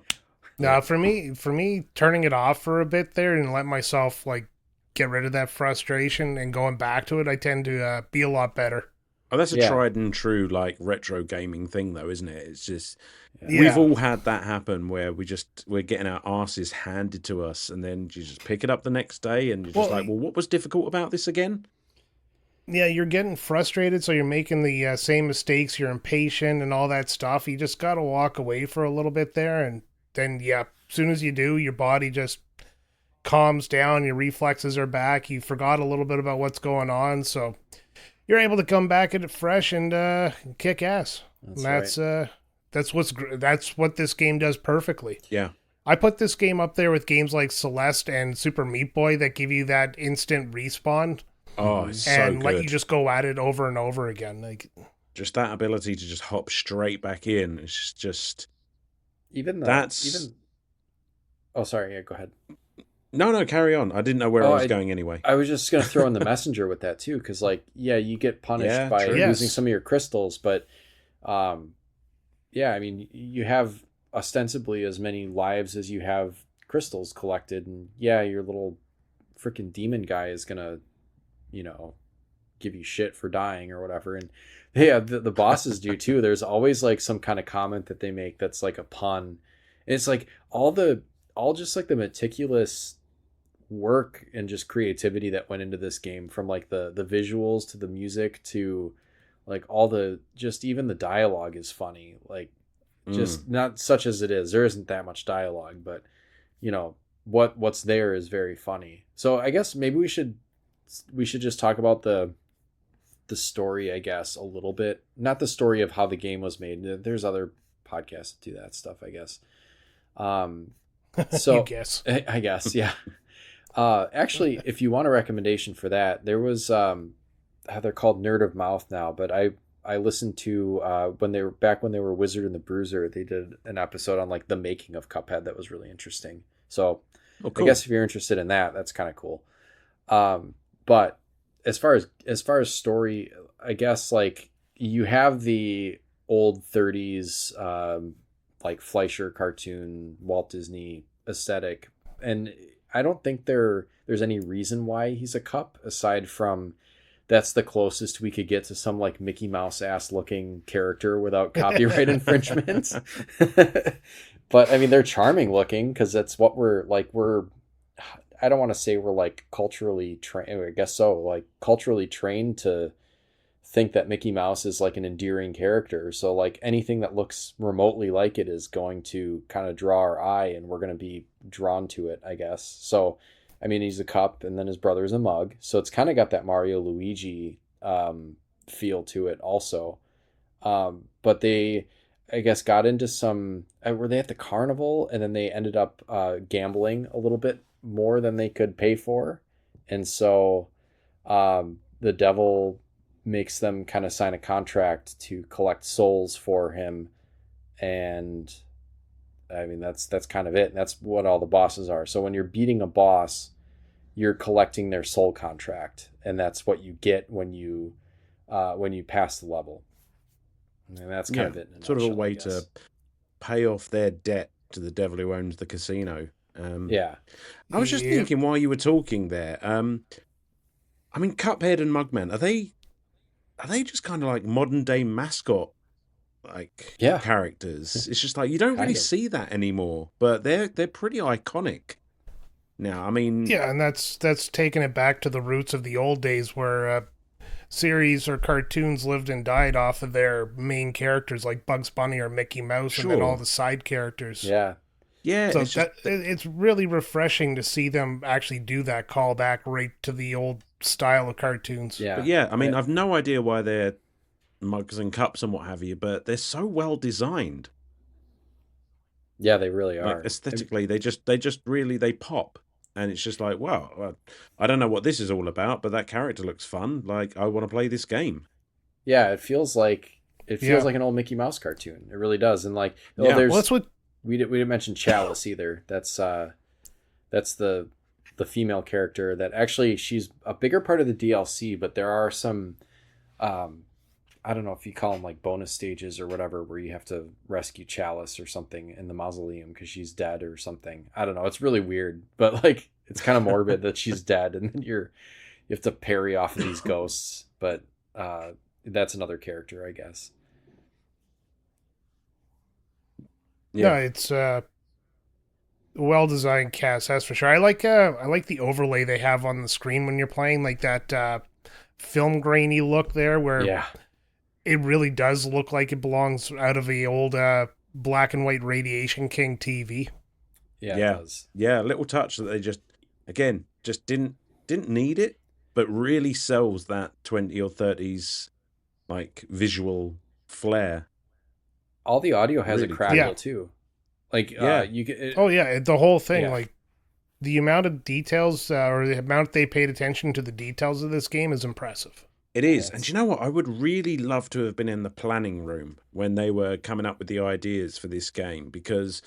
No, for me, turning it off for a bit there and let myself like get rid of that frustration and going back to it, I tend to be a lot better. Oh, that's a Yeah. tried and true like retro gaming thing though, isn't it? It's just Yeah. we've all had that happen where we're getting our asses handed to us and then you just pick it up the next day and you're just Well, like, well, what was difficult about this again? Yeah, you're getting frustrated, so you're making the same mistakes. You're impatient and all that stuff. You just gotta walk away for a little bit there, and then as soon as you do, your body just calms down. Your reflexes are back. You forgot a little bit about what's going on, so you're able to come back at it fresh and kick ass. That's right. That's what this game does perfectly. Yeah. I put this game up there with games like Celeste and Super Meat Boy that give you that instant respawn Oh, it's so and let you good. just go at it over and over again. Like, Just that ability to just hop straight back in. It's just that's Oh, sorry. Yeah, go ahead. no, carry on. I didn't know where Oh, I was going anyway. I was just going to throw in the messenger with that too. Cause like, yeah, you get punished Yeah, by true. losing Yes. some of your crystals, but, yeah, I mean, you have ostensibly as many lives as you have crystals collected, and yeah, your little freaking demon guy is gonna, give you shit for dying or whatever. And yeah, the bosses do too. There's always like some kind of comment that they make that's like a pun. And it's like all just like the meticulous work and just creativity that went into this game, from like the visuals to the music to like all the, just even the dialogue is funny. Like, just not such as it is, there isn't that much dialogue, but what's there is very funny. So I guess maybe we should just talk about the story, I guess, a little bit. Not the story of how the game was made. There's other podcasts that do that stuff, I guess. So you guess. I guess, yeah. Actually, if you want a recommendation for that, there was they're called Nerd of Mouth now, but I listened to when they were Wizard and the Bruiser, they did an episode on like the making of Cuphead that was really interesting. So cool. I guess if you're interested in that, that's kind of cool. But as far as story, I guess like you have the old 30s like Fleischer cartoon, Walt Disney aesthetic, and I don't think there's any reason why he's a cup aside from that's the closest we could get to some like Mickey Mouse ass looking character without copyright infringement. But I mean, they're charming looking because that's what I don't want to say we're like culturally trained. I guess so, like culturally trained to think that Mickey Mouse is like an endearing character. So like anything that looks remotely like it is going to kind of draw our eye, and we're going to be drawn to it, I guess. So I mean, he's a cup, and then his brother's a mug. So it's kind of got that Mario Luigi feel to it also. But they, I guess, got into some... were they at the carnival? And then they ended up gambling a little bit more than they could pay for. And so the devil makes them kind of sign a contract to collect souls for him. And... I mean, that's kind of it. And that's what all the bosses are. So when you're beating a boss, you're collecting their soul contract, and that's what you get when you pass the level. And that's kind of it. In a sort of a nutshell, way I guess. to pay off their debt to the devil who owns the casino. Yeah. I was just Yep. thinking while you were talking there. I mean, Cuphead and Mugman, are they just kind of like modern day mascot Yeah. characters? It's just like you don't really Kind of. see that anymore, but they're pretty iconic now. I mean, Yeah, and that's taking it back to the roots of the old days where series or cartoons lived and died off of their main characters like Bugs Bunny or Mickey Mouse, and then Sure. all the side characters. Yeah. yeah, So it's just, it's really refreshing to see them actually do that callback right to the old style of cartoons. Yeah. But yeah, I mean, I've no idea why they're mugs and cups and what have you, but they're so well designed. Yeah, they really Like are. aesthetically, they just really they pop, and it's just like, wow, I don't know what this is all about, but that character looks fun. Like, I want to play this game. Yeah, it feels like an old Mickey Mouse cartoon. It really does. And like, Yeah. there's Well, that's what we didn't mention Chalice either. That's the female character that actually she's a bigger part of the DLC, but there are some I don't know if you call them like bonus stages or whatever, where you have to rescue Chalice or something in the mausoleum because she's dead or something. I don't know. It's really weird, but like it's kind of morbid that she's dead, and then you have to parry off of these ghosts. But that's another character, I guess. No, it's a well-designed cast, that's for sure. I like the overlay they have on the screen when you're playing, like that film grainy look there, where it really does look like it belongs out of the old black and white Radiation King TV. Yeah, it does. Yeah, a little touch that they just didn't need it, but really sells that 20 or 30s like visual flair. All the audio has Really a crackle too. Like you get the whole thing, like the amount of details or the amount they paid attention to the details of this game is impressive. It is. And do you know what? I would really love to have been in the planning room when they were coming up with the ideas for this game, because,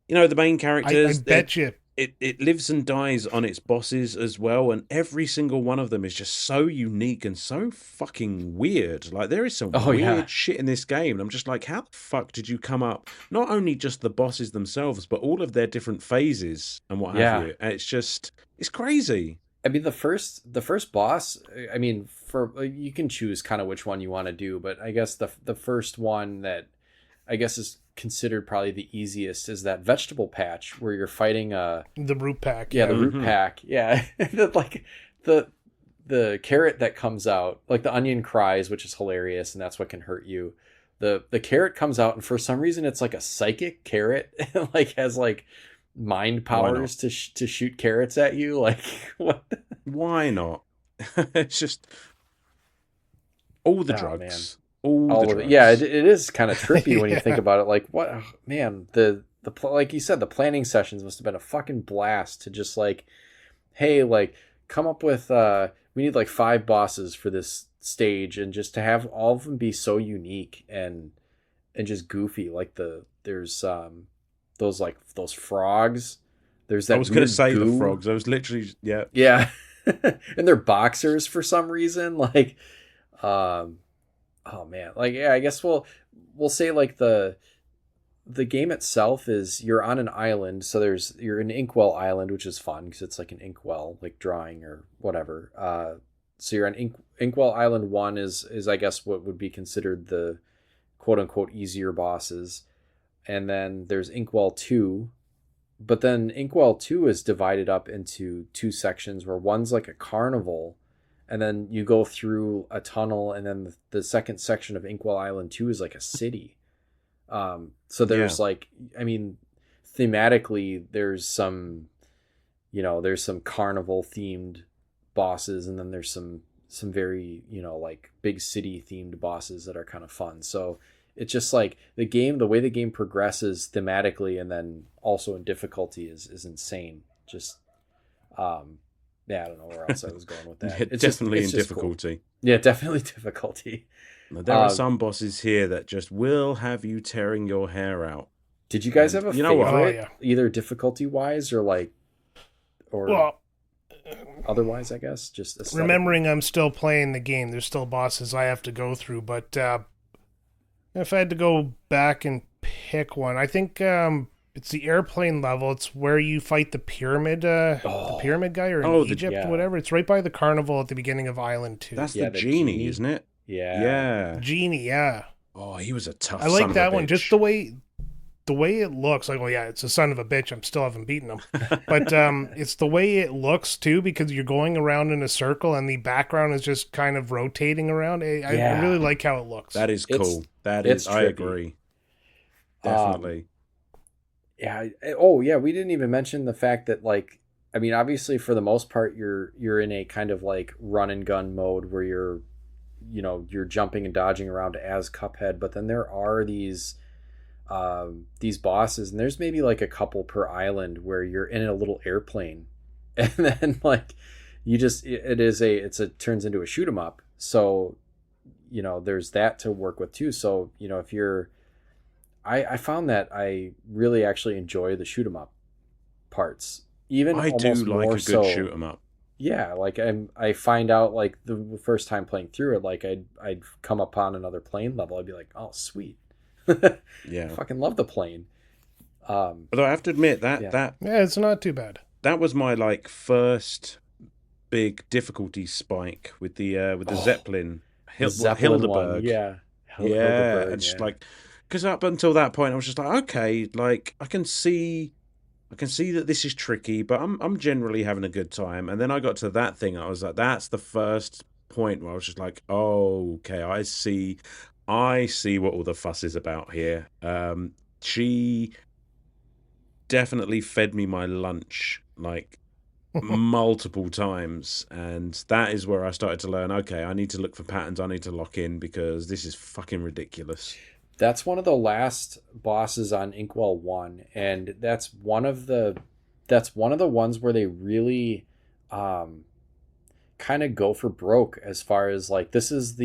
you know, the main characters, I bet you. It lives and dies on its bosses as well, and every single one of them is just so unique and so fucking weird. Like, there is some weird shit in this game, and I'm just like, how the fuck did you come up, not only just the bosses themselves, but all of their different phases and what have you? And it's crazy. I mean, the first boss, I mean, for you can choose kind of which one you want to do, but I guess the first one that I guess is considered probably the easiest is that vegetable patch where you're fighting the root pack. The root pack. Yeah. Like the carrot that comes out, like the onion cries, which is hilarious, and that's what can hurt you. The carrot comes out, and for some reason it's like a psychic carrot, like has like mind powers to shoot carrots at you. Like, what? Why not? It's just all the drugs. Man. All the drugs. Yeah, it is kind of trippy when you think about it. Like, what? Oh, man, the like you said, the planning sessions must have been a fucking blast to just like, hey, like, come up with we need like 5 bosses for this stage, and just to have all of them be so unique and just goofy. Like there's those frogs. There's that. I was going to say goo. The frogs. I was literally yeah, and they're boxers for some reason. Like, oh man, like I guess we'll say like the game itself is you're on an island, so you're in Inkwell Island, which is fun because it's like an inkwell, like drawing or whatever. So you're on Inkwell Island 1 is I guess what would be considered the quote unquote easier bosses, and then there's Inkwell 2, but then Inkwell 2 is divided up into 2 sections where one's like a carnival. And then you go through a tunnel, and then the second section of Inkwell Island 2 is like a city. So there's like, I mean, thematically, there's some carnival themed bosses, and then there's some very, like big city themed bosses that are kind of fun. So it's just like the way the game progresses thematically and then also in difficulty is insane. Just, yeah, I don't know where else I was going with that. It's definitely in difficulty. Cool. Yeah, definitely difficulty. There are some bosses here that just will have you tearing your hair out. Did you guys have a favorite, either difficulty-wise or otherwise, I guess? Just aesthetic? Remembering I'm still playing the game, there's still bosses I have to go through, but if I had to go back and pick one, I think it's the airplane level. It's where you fight the pyramid guy, or in Egypt, whatever. It's right by the carnival at the beginning of Island 2. That's the genie, isn't it? Yeah. Genie, yeah. Oh, he was a tough. I like that one. Just the way it looks. Like, well, yeah, it's a son of a bitch. I still haven't beaten him, but it's the way it looks too, because you're going around in a circle and the background is just kind of rotating around. I really like how it looks. That is cool. I agree. Definitely. Yeah. Oh, yeah. We didn't even mention the fact that, like, I mean, obviously for the most part, you're in a kind of like run and gun mode where you're jumping and dodging around as Cuphead, but then there are these bosses, and there's maybe like a couple per island where you're in a little airplane, and then like it turns into a shoot 'em up. So there's that to work with too. So if you're I found that I really actually enjoy the shoot 'em up parts, even I do almost like more a good so. shoot 'em up. Yeah, like I find out like the first time playing through it, like I'd come upon another plane level, I'd be like, oh sweet. Yeah. I fucking love the plane. Although I have to admit that Yeah, it's not too bad. that was my like first big difficulty spike with the Zeppelin, The Zeppelin one, Hildeberg. yeah. Yeah, Hildeberg, and just yeah. like, because up until that point I was just like, okay, like I can see that this is tricky, but I'm generally having a good time. And then I got to that thing, I was like, that's the first point where I was just like, oh, okay, I see what all the fuss is about here. She definitely fed me my lunch like multiple times, and that is where I started to learn, okay, I need to look for patterns, I need to lock in, because this is fucking ridiculous. That's one of the last bosses on Inkwell 1, and that's one of the ones where they really kind of go for broke, as far as like this is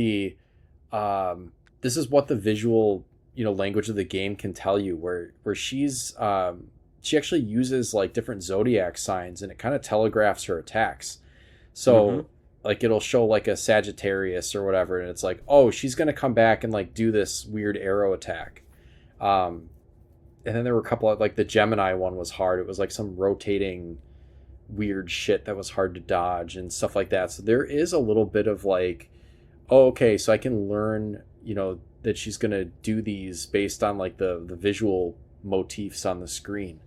what the visual language of the game can tell you, where she actually uses like different zodiac signs, and it kind of telegraphs her attacks. So like it'll show like a Sagittarius or whatever, and it's like, oh, she's gonna come back and like do this weird arrow attack. And then there were a couple of, like the Gemini one was hard. It was like some rotating weird shit that was hard to dodge and stuff like that. So there is a little bit of like, oh, okay, so I can learn that she's gonna do these based on like the visual motifs on the screen.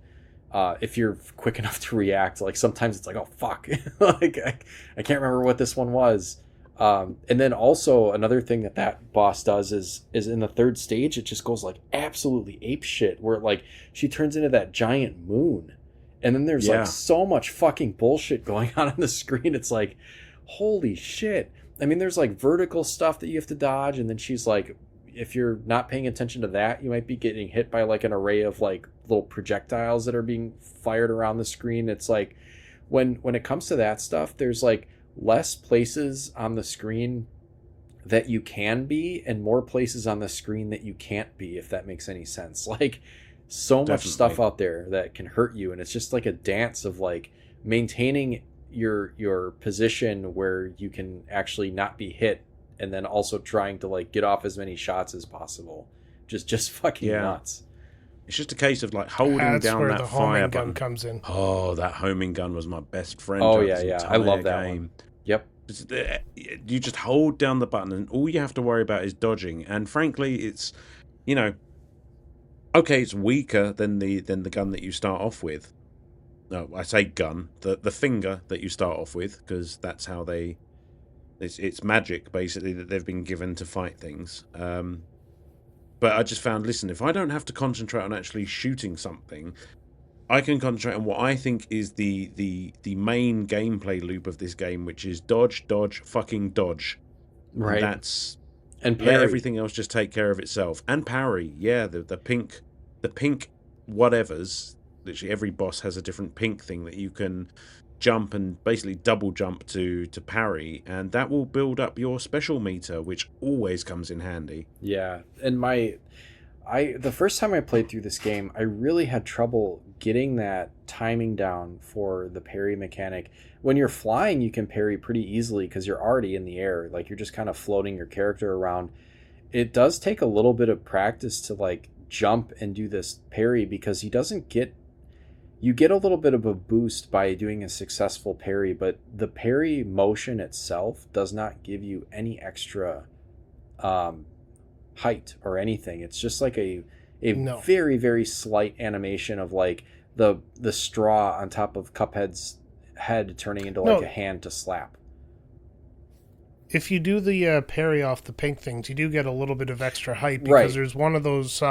If you're quick enough to react, like sometimes it's like, oh fuck, like I can't remember what this one was. And then also another thing that boss does is in the third stage, it just goes like absolutely ape shit, where like she turns into that giant moon, and then there's like so much fucking bullshit going on the screen. It's like, holy shit. I mean, there's like vertical stuff that you have to dodge, and then she's like, if you're not paying attention to that, you might be getting hit by like an array of like little projectiles that are being fired around the screen. It's like when it comes to that stuff, there's like less places on the screen that you can be and more places on the screen that you can't be, if that makes any sense. Like so much stuff out there that can hurt you, and it's just like a dance of like maintaining your position where you can actually not be hit, and then also trying to like get off as many shots as possible. Just fucking nuts. It's just a case of like holding That's down where that the fire homing button gun comes in. Oh, that homing gun was my best friend. Oh yeah, I love that one. Yep. You just hold down the button, and all you have to worry about is dodging. And frankly, it's okay, it's weaker than the gun that you start off with. No, I say gun, the finger that you start off with, because that's how it's magic basically that they've been given to fight things. But I just found, listen, if I don't have to concentrate on actually shooting something, I can concentrate on what I think is the main gameplay loop of this game, which is dodge, fucking dodge. Right. And let everything else just take care of itself. And parry, yeah, the pink whatevers. Literally every boss has a different pink thing that you can jump and basically double jump to parry, and that will build up your special meter, which always comes in handy. Yeah, and the first time I played through this game, I really had trouble getting that timing down for the parry mechanic. When you're flying, you can parry pretty easily because you're already in the air, like you're just kind of floating your character around. It does take a little bit of practice to like jump and do this parry, because you get a little bit of a boost by doing a successful parry, but the parry motion itself does not give you any extra height or anything. It's just like a very, very slight animation of like the straw on top of Cuphead's head turning into like a hand to slap. If you do the parry off the pink things, you do get a little bit of extra height, because there's one of those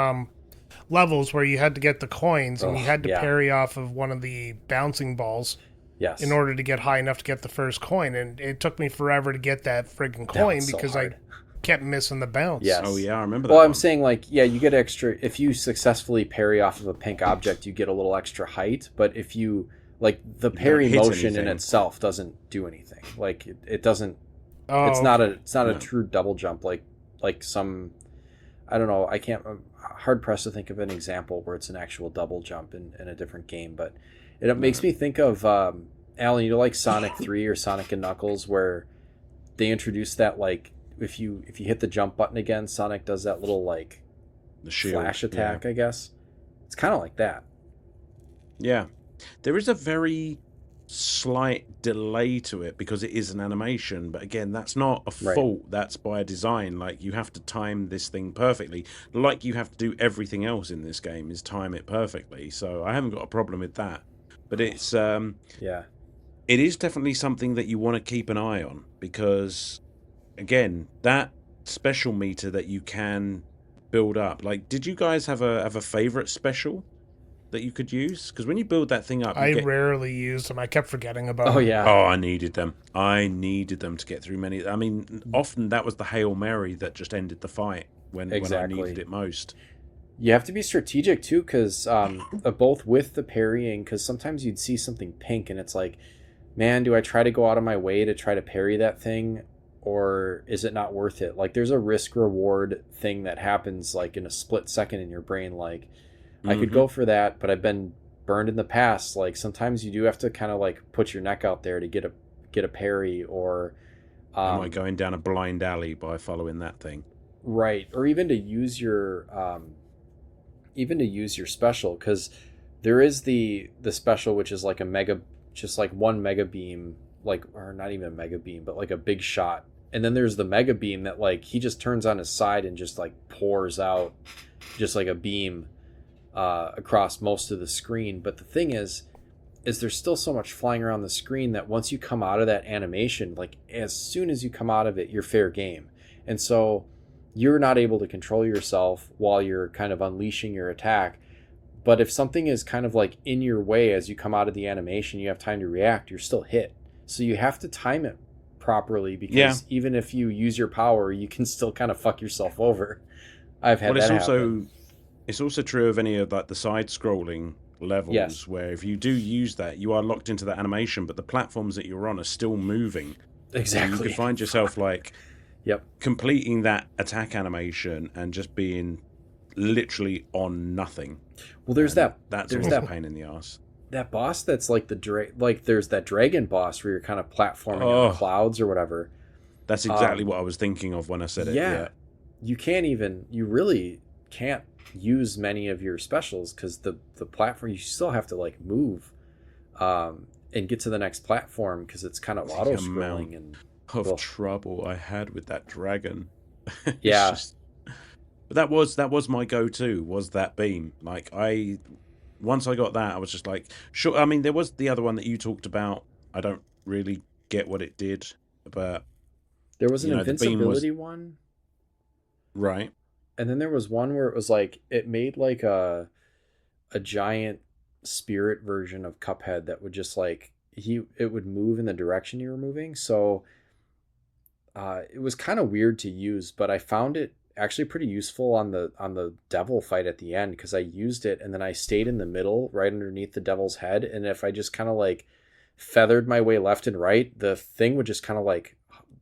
levels where you had to get the coins, and you had to parry off of one of the bouncing balls. Yes. in order to get high enough to get the first coin, and it took me forever to get that friggin' coin so because hard. I kept missing the bounce. Yes. Oh yeah, I remember that. Well, one. I'm saying like, yeah, you get extra if you successfully parry off of a pink object, you get a little extra height. But if you like the parry hit motion in anything. itself doesn't do anything. Like it doesn't. Oh, It's not okay. a true double jump like some. I don't know. I can't. I'm hard pressed to think of an example where it's an actual double jump in a different game. But it makes me think of Alan. You know, like Sonic 3 or Sonic and Knuckles, where they introduced that like. If you hit the jump button again, Sonic does that little like The shield, flash attack, I guess. It's kind of like that. Yeah. There is a very slight delay to it because it is an animation, but again, that's not a Right. fault. That's by design. Like, you have to time this thing perfectly. Like you have to do everything else in this game is time it perfectly. So I haven't got a problem with that. But it's Yeah. it is definitely something that you want to keep an eye on because, again, that special meter that you can build up. Like, did you guys have a favorite special that you could use? Because when you build that thing up, you I get... rarely used them. I kept forgetting about Oh them. yeah. Oh, I needed them. I needed them to get through many. I mean, often that was the Hail Mary that just ended the fight when I Exactly. needed it most. You have to be strategic too, because both with the parrying, because sometimes you'd see something pink and it's like, man, do I try to go out of my way to try to parry that thing, or is it not worth it? Like, there's a risk reward thing that happens like in a split second in your brain. Like, I could go for that, but I've been burned in the past. Like, sometimes you do have to kind of like put your neck out there to get a parry, or Am I going down a blind alley by following that thing? right, or even to use your special, because there is the special, which is like a mega, just like one mega beam, like, or not even a mega beam, but like a big shot. And then there's the mega beam that like he just turns on his side and just like pours out just like a beam across most of the screen. But the thing is there's still so much flying around the screen that once you come out of that animation, like as soon as you come out of it, you're fair game. And so you're not able to control yourself while you're kind of unleashing your attack. But if something is kind of like in your way as you come out of the animation, you have time to react, you're still hit. So you have to time it properly, because even if you use your power, you can still kind of fuck yourself over. I've had that happen. It's also true of any of like the side scrolling levels, where if you do use that, you are locked into that animation, but the platforms that you're on are still moving. Exactly. So you could find yourself like Yep. completing that attack animation and just being literally on nothing. Well, there's That's there's always that a pain in the ass. that boss that's like like there's that dragon boss where you're kind of platforming on clouds or whatever. That's exactly what I was thinking of when I said it. Yeah. You really can't use many of your specials, because the platform, you still have to like move and get to the next platform, because it's kind of auto scrolling and trouble I had with that dragon. Yeah. But that was my go-to, was that beam. Like, once I got that, I was just like, sure. I mean, there was the other one that you talked about. I don't really get what it did, but there was an the beam invincibility one, right? and then there was one where it was like it made like a giant spirit version of Cuphead that would just like it would move in the direction you were moving. So it was kind of weird to use, but I found it actually pretty useful on the devil fight at the end, because I used it and then I stayed in the middle right underneath the devil's head, and if I just kind of like feathered my way left and right, the thing would just kind of like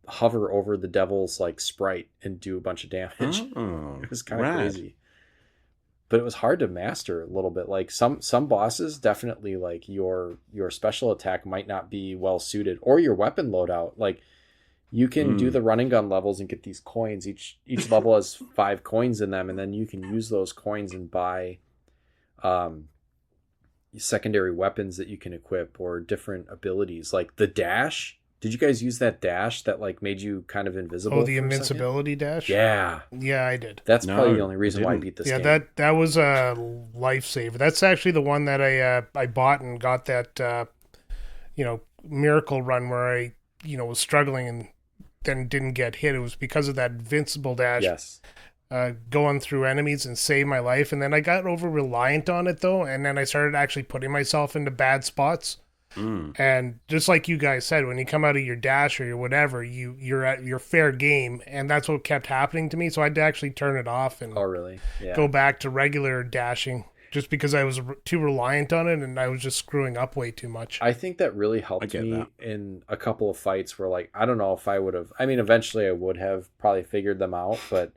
hover over the devil's like sprite and do a bunch of damage. It was kind of crazy, but it was hard to master a little bit. Like some bosses, definitely like your special attack might not be well suited, or your weapon loadout. Like, you can do the running gun levels and get these coins. Each level has 5 coins in them, and then you can use those coins and buy secondary weapons that you can equip, or different abilities. Like the dash. Did you guys use that dash that like made you kind of invisible? Oh, the invincibility dash? Yeah. Yeah, I did. That's probably the only reason why I beat this game. Yeah, that was a lifesaver. That's actually the one that I bought and got that miracle run where I was struggling and then didn't get hit. It was because of that invincible dash. Yes. Going through enemies and save my life. And then I got over reliant on it though, and then I started actually putting myself into bad spots. And just like you guys said, when you come out of your dash or your whatever, you're at your fair game, and that's what kept happening to me. So I had to actually turn it off and Oh, really? Yeah. go back to regular dashing, just because I was too reliant on it, and I was just screwing up way too much. I think that really helped me in a couple of fights where, like, I don't know if I would have. I mean, eventually I would have probably figured them out, but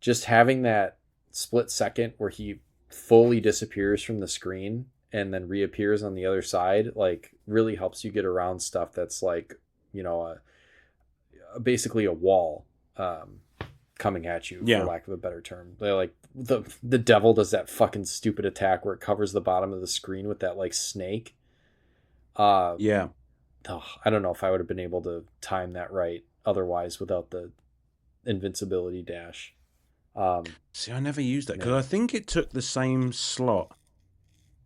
just having that split second where he fully disappears from the screen and then reappears on the other side, like, really helps you get around stuff that's like, basically a wall coming at you, for lack of a better term. They're like the devil does that fucking stupid attack where it covers the bottom of the screen with that like snake. I don't know if I would have been able to time that right otherwise without the invincibility dash. See, I never used that because I think it took the same slot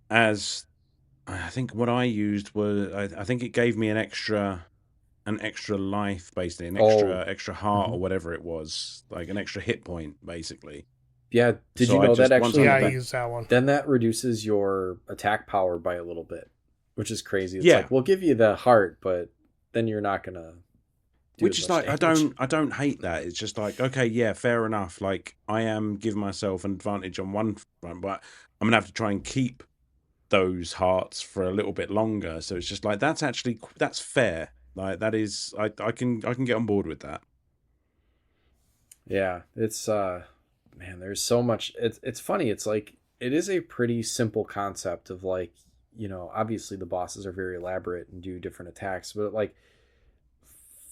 as I think what I used was I think it gave me an extra life, basically an extra heart or whatever it was, like an extra hit point basically. Yeah, did you know that actually? I used that one. Then that reduces your attack power by a little bit, which is crazy. It's like, we'll give you the heart, but then you're not gonna which is like damage. I don't hate that. It's just like, okay, yeah, fair enough. Like, I am giving myself an advantage on one front, but I'm gonna have to try and keep those hearts for a little bit longer. So it's just like that's fair. Like, that is, I can get on board with that. Yeah, it's man, there's so much. It's funny. It's like it is a pretty simple concept of, like, obviously the bosses are very elaborate and do different attacks, but like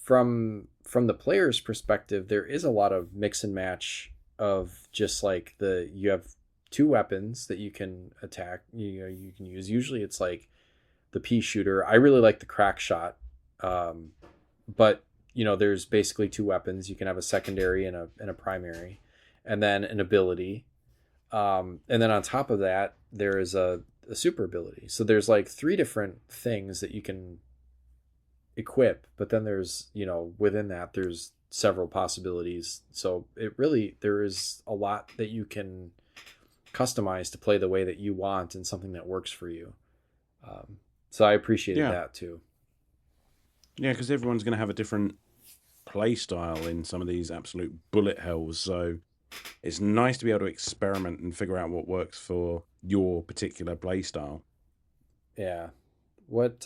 from the player's perspective, there is a lot of mix and match of just like you have two weapons that you can attack. You can use. Usually it's like the pea shooter. I really like the crack shot, but there's basically two weapons. You can have a secondary and a primary, and then an ability, and then on top of that there is a super ability. So there's like three different things that you can equip, but then there's within that there's several possibilities. So there is a lot that you can customize to play the way that you want and something that works for you. So I appreciated that too. Yeah, because everyone's going to have a different play style in some of these absolute bullet hells. So it's nice to be able to experiment and figure out what works for your particular play style. Yeah. What?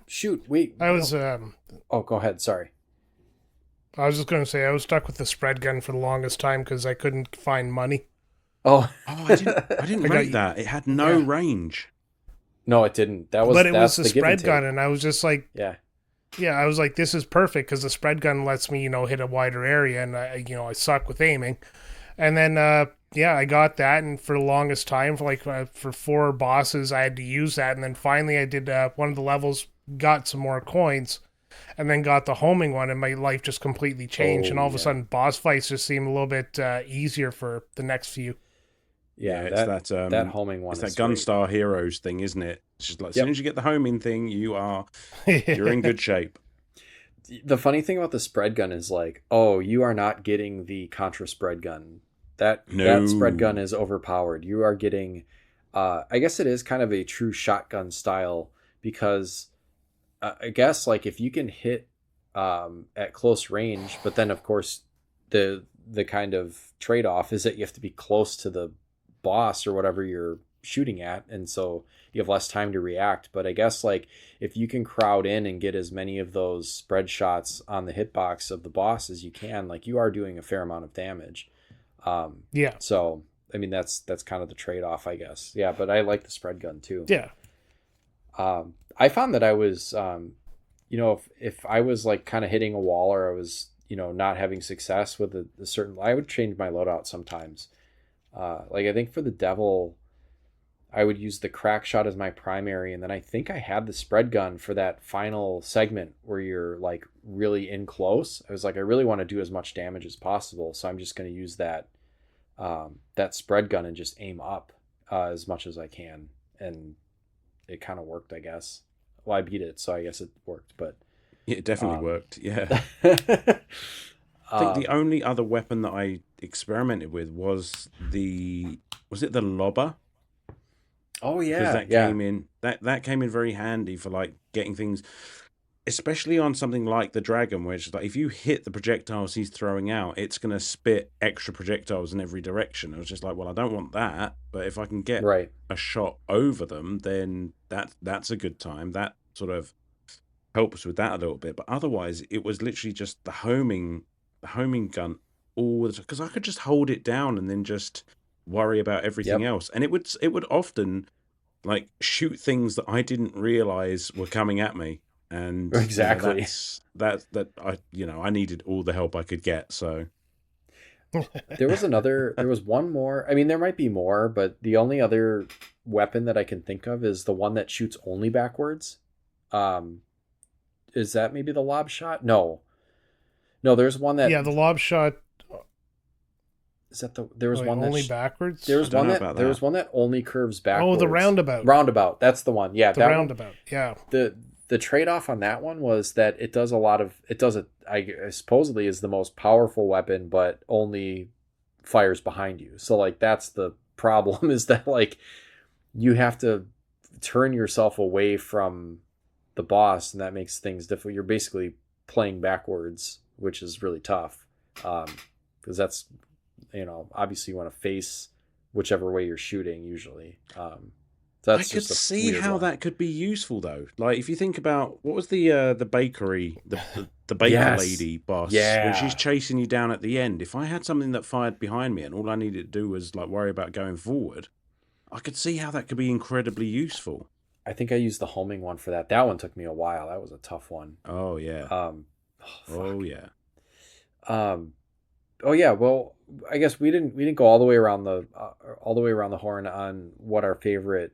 Shoot, wait. I was. Oh, go ahead. Sorry. I was just going to say I was stuck with the spread gun for the longest time because I couldn't find money. Oh, I didn't rate that. It had no range. No, it didn't. That was. But it was the spread gun, and I was just like, yeah. I was like, this is perfect because the spread gun lets me, hit a wider area, and I suck with aiming. And then, I got that, and for the longest time, for 4 bosses, I had to use that, and then finally I did one of the levels, got some more coins, and then got the homing one, and my life just completely changed, and all of a sudden, boss fights just seem a little bit easier for the next few. Yeah, it's that homing one. It's that Gunstar Heroes thing, isn't it? It's just like, as soon as you get the homing thing, you're in good shape. The funny thing about the spread gun is like, oh, you are not getting the Contra spread gun. That spread gun is overpowered. You are getting, I guess it is kind of a true shotgun style because I guess like if you can hit at close range, but then of course the kind of trade-off is that you have to be close to the boss or whatever you're shooting at, and so you have less time to react. But I guess like if you can crowd in and get as many of those spread shots on the hitbox of the boss as you can, like you are doing a fair amount of damage. So I mean that's kind of the trade-off, I guess. Yeah, but I like the spread gun too. Yeah. I found that I was if I was like kind of hitting a wall or I was not having success with a certain, I would change my loadout sometimes. Like I think for the devil I would use the crack shot as my primary, and then I think I had the spread gun for that final segment where you're like really in close. I was like, I really want to do as much damage as possible, so I'm just going to use that spread gun and just aim up as much as I can, and it kind of worked, I guess. Well, I beat it, so I guess it worked, but it definitely worked. Yeah. I think the only other weapon that I experimented with was it the lobber? Oh because yeah, that yeah, came in that came in very handy for like getting things, especially on something like the dragon, which like if you hit the projectiles he's throwing out, it's going to spit extra projectiles in every direction. I was just like, well, I don't want that, but if I can get right. a shot over them, then that's a good time. That sort of helps with that a little bit. But otherwise, it was literally just the homing gun all the time, because I could just hold it down and then just worry about everything Yep, else, and it would often like shoot things that I didn't realize were coming at me. And exactly. I needed all the help I could get. So There was one more. I mean, there might be more, but the only other weapon that I can think of is the one that shoots only backwards. Um, is that maybe the lob shot? No, no. There's one that Yeah, the lob shot. is that the. There was Wait, one that only backwards. there I was don't one know that about there was that. one that only curves Oh, the backwards. roundabout. Roundabout. That's the one. Yeah, The that one. roundabout. Yeah. The trade off on that one was that it does a lot of it does it. I supposedly is the most powerful weapon, but only fires behind you. So like that's the problem is that like you have to turn yourself away from the boss, and that makes things difficult. You're basically playing backwards, which is really tough, because that's obviously you want to face whichever way you're shooting usually. So I that's could just a see weird how one. that could be useful though. Like if you think about what was the bakery, the baker Yes. lady boss when she's Yeah. chasing you down at the end. If I had something that fired behind me and all I needed to do was like worry about going forward, I could see how that could be incredibly useful. I think I used the homing one for that. That one took me a while. That was a tough one. Oh yeah. Oh, Oh fuck. yeah. Um, oh yeah. Well, I guess we didn't go all the way around the horn on what our favorite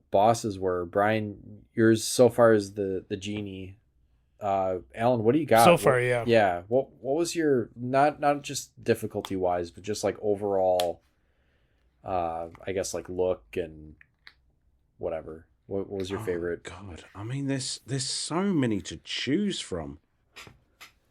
bosses were. Brian, yours so far is the genie. Alan, what do you So got? far, What? yeah. Yeah. What was your not just difficulty wise, but just like overall? I guess like look and whatever. What was your Oh favorite? God. I mean, there's so many to choose from.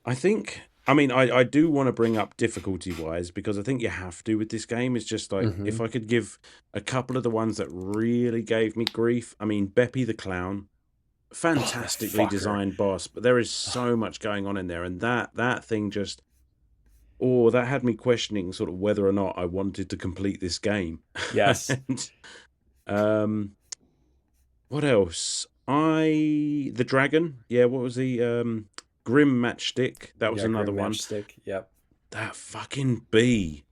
I think. I mean, I do want to bring up difficulty wise because I think you have to with this game. It's just like Mm-hmm. if I could give a couple of the ones that really gave me grief. I mean, Beppy the clown, Oh, that fantastically fucker. designed boss, but there is so much going on in there, and that thing just that had me questioning sort of whether or not I wanted to complete this game. Yes. And um, what else? The dragon. Yeah, what was the grim matchstick? That was Yeah, another grim one. matchstick. Yep. That fucking bee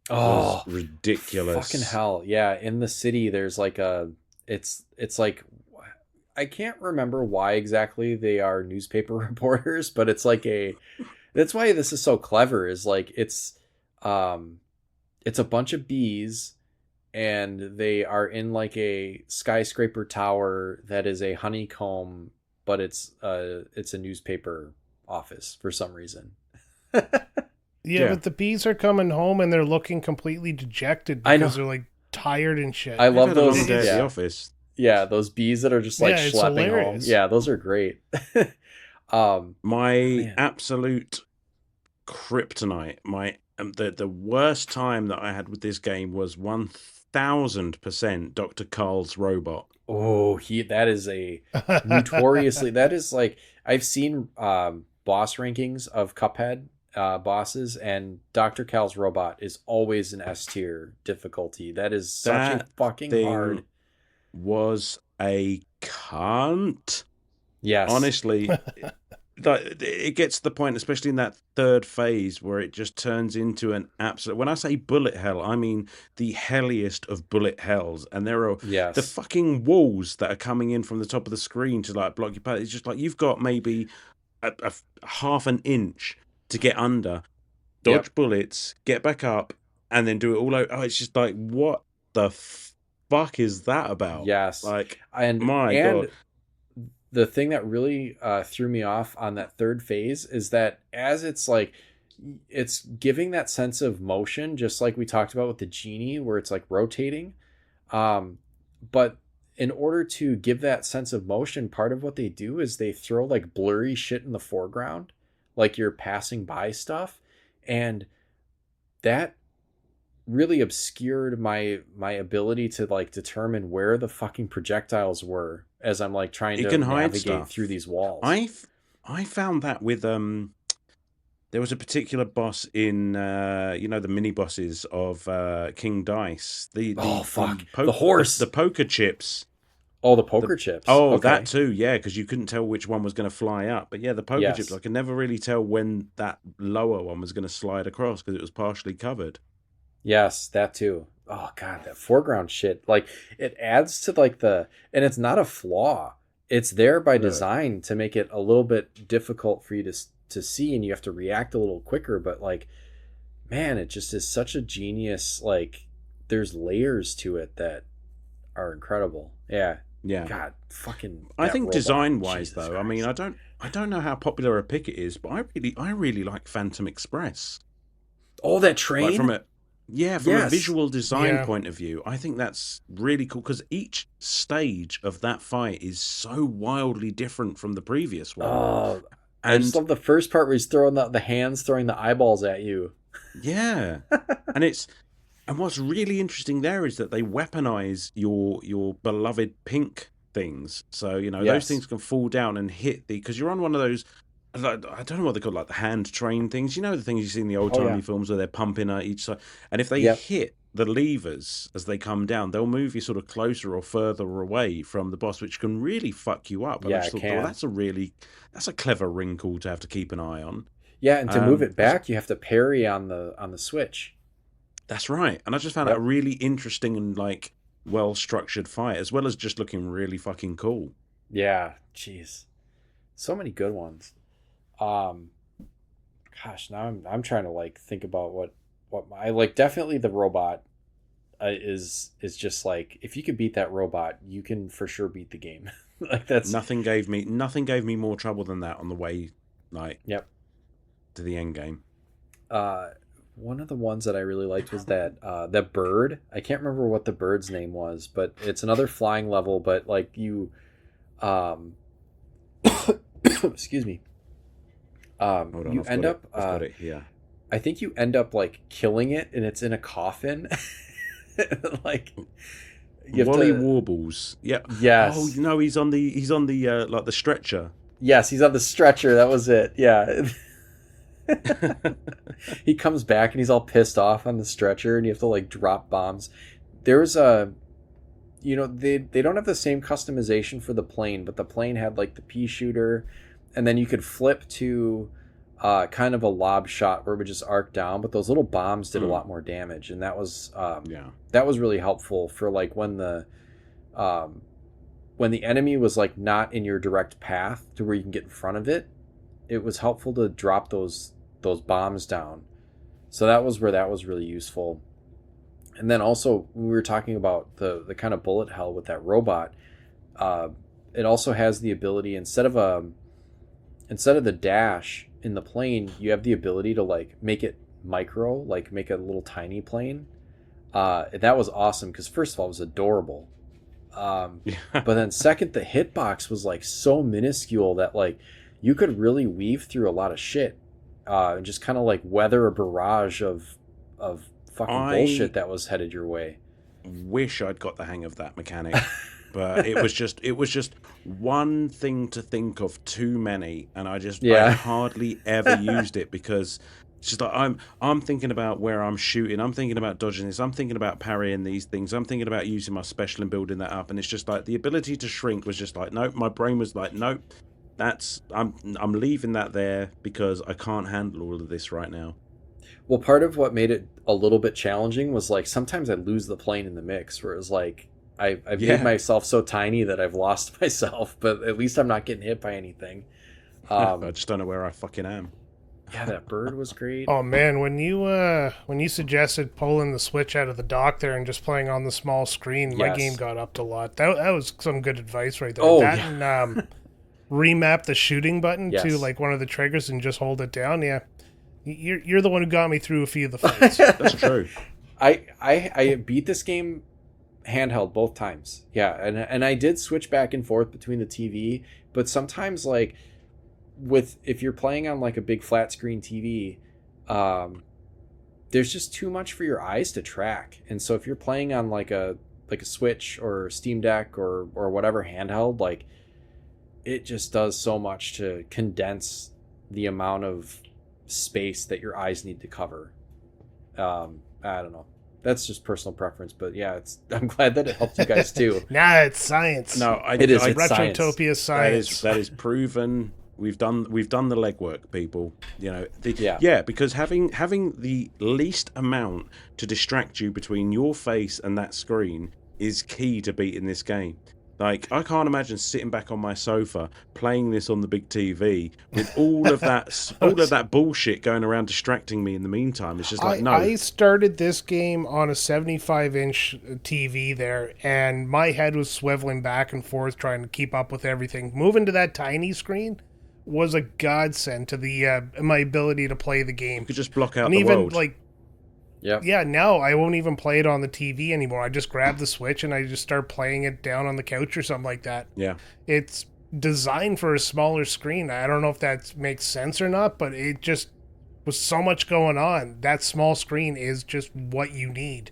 was Oh, fucking ridiculous. hell. Yeah, in the city there's like it's like I can't remember why exactly they are newspaper reporters, but it's like a that's why this is so clever is like um it's a bunch of bees and they are in like a skyscraper tower that is a honeycomb, but it's a newspaper office for some reason. Yeah, Yeah, but the bees are coming home and they're looking completely dejected I know. because they're like tired and shit. I they've love had a long those. day at the It's Yeah. office. Yeah, those bees that are just like yeah, it's schlepping home. hilarious. Yeah, those are great. My Man. absolute kryptonite, the worst time that I had with this game was 1000% Dr. Carl's robot. Oh, he that is a notoriously that is like I've seen boss rankings of Cuphead bosses, and Dr. Cal's robot is always an S tier difficulty. That is such a That fucking hard. thing was a cunt. Yes. Honestly, it gets to the point, especially in that third phase, where it just turns into an absolute. When I say bullet hell, I mean the helliest of bullet hells. And there are the Yes. fucking walls that are coming in from the top of the screen to like block your path. It's just like you've got maybe a half an inch to get under, Yep. dodge bullets, get back up, and then do it all over. Oh, it's just like, what the fuck is that about? Yes. Like, And my God. and the thing that really threw me off on that third phase is that as it's like it's giving that sense of motion just like we talked about with the genie where it's like rotating, but in order to give that sense of motion, part of what they do is they throw like blurry shit in the foreground, like you're passing by stuff, and that really obscured my ability to like determine where the fucking projectiles were as I'm like trying It to can hide navigate stuff. through these walls. I found that with there was a particular boss in the mini bosses of King Dice. The The horse. the poker chips. Oh, the poker chips. Oh, Okay. that too, yeah, because you couldn't tell which one was going to fly up. But yeah, the poker Yes. chips, I could never really tell when that lower one was going to slide across because it was partially covered. Yes, that too. Oh god, that foreground shit. Like it adds to like and it's not a flaw. It's there by design to make it a little bit difficult for you to see, and you have to react a little quicker, but like man, it just is such a genius, like there's layers to it that are incredible. Yeah. Yeah. God, fucking I think design wise Jesus though, Christ. I mean I don't know how popular a pick it is, but I really like Phantom Express. Oh, that train? Like from a Yes. visual design Yeah. point of view, I think that's really cool because each stage of that fight is so wildly different from the previous one. Oh, I And just love the first part where he's throwing the hands throwing the eyeballs at you. yeah, and what's really interesting there is that they weaponize your beloved pink things. So Yes. those things can fall down and hit because you're on one of those. Like, I don't know what they're called, like the hand train things. You know the things you see in the old timey films where they're pumping at each side, and if they hit the levers as they come down, they'll move you sort of closer or further away from the boss, which can really fuck you up. And Yeah, I just it thought, can. that's a clever wrinkle to have to keep an eye on. Yeah, and to move it back, you have to parry on the switch. That's right. And I just found it a really interesting and like well structured fight, as well as just looking really fucking cool. Yeah, jeez, so many good ones. Gosh, now I'm trying to like think about what I like. Definitely the robot is just like if you could beat that robot, you can for sure beat the game. Like that's nothing gave me more trouble than that on the way like to the end game. One of the ones that I really liked was that bird. I can't remember what the bird's name was, but it's another flying level. But like you, excuse me. Hold on, you end up. I've got it here. I think you end up like killing it, and it's in a coffin. Like Wally Warbles. Yeah. Yes. Oh no, he's on the like the stretcher. Yes, he's on the stretcher. That was it. Yeah. He comes back and he's all pissed off on the stretcher, and you have to like drop bombs. There's a, they don't have the same customization for the plane, but the plane had like the pea shooter, and then you could flip to kind of a lob shot where it would just arc down, but those little bombs did a lot more damage, and that was that was really helpful for like when the enemy was like not in your direct path to where you can get in front of it. It was helpful to drop those bombs down. So that was where that was really useful. And then also when we were talking about the kind of bullet hell with that robot, it also has the ability instead of the dash in the plane, you have the ability to like make it micro, like make a little tiny plane. That was awesome because first of all, it was adorable. But then second, the hitbox was like so minuscule that like you could really weave through a lot of shit and just kind of like weather a barrage of fucking bullshit that was headed your way. Wish I'd got the hang of that mechanic. But it was just one thing to think of too many, and I hardly ever used it because it's just like I'm thinking about where I'm shooting, I'm thinking about dodging this, I'm thinking about parrying these things, I'm thinking about using my special and building that up, and it's just like the ability to shrink was just like nope. My brain was like nope. I'm leaving that there because I can't handle all of this right now. Well, part of what made it a little bit challenging was like sometimes I'd lose the plane in the mix, where it was like I've made myself so tiny that I've lost myself, but at least I'm not getting hit by anything. I just don't know where I fucking am. Yeah, that bird was great. Oh man, when you suggested pulling the switch out of the dock there and just playing on the small screen, my game got upped a lot. That was some good advice right there. And remap the shooting button to like one of the triggers and just hold it down. Yeah, you're the one who got me through a few of the fights. That's true. I beat this game handheld both times. Yeah, and I did switch back and forth between the TV, but sometimes like if you're playing on like a big flat screen TV, there's just too much for your eyes to track. And so if you're playing on like a Switch or Steam Deck or whatever handheld, like it just does so much to condense the amount of space that your eyes need to cover. I don't know. That's just personal preference, but yeah, I'm glad that it helped you guys too. Nah, it's science. No, It is. it's Retrotopia science. That is proven. We've done the legwork, people. You know, because having the least amount to distract you between your face and that screen is key to beating this game. Like, I can't imagine sitting back on my sofa playing this on the big TV with all of that bullshit going around distracting me in the meantime. It's just like, no. I started this game on a 75-inch TV there, and my head was swiveling back and forth trying to keep up with everything. Moving to that tiny screen was a godsend to the my ability to play the game. You could just block out and the even world. like, Yep. yeah, now I won't even play it on the TV anymore. I just grab the Switch and I just start playing it down on the couch or something like that. Yeah. It's designed for a smaller screen. I don't know if that makes sense or not, but it just was so much going on. That small screen is just what you need.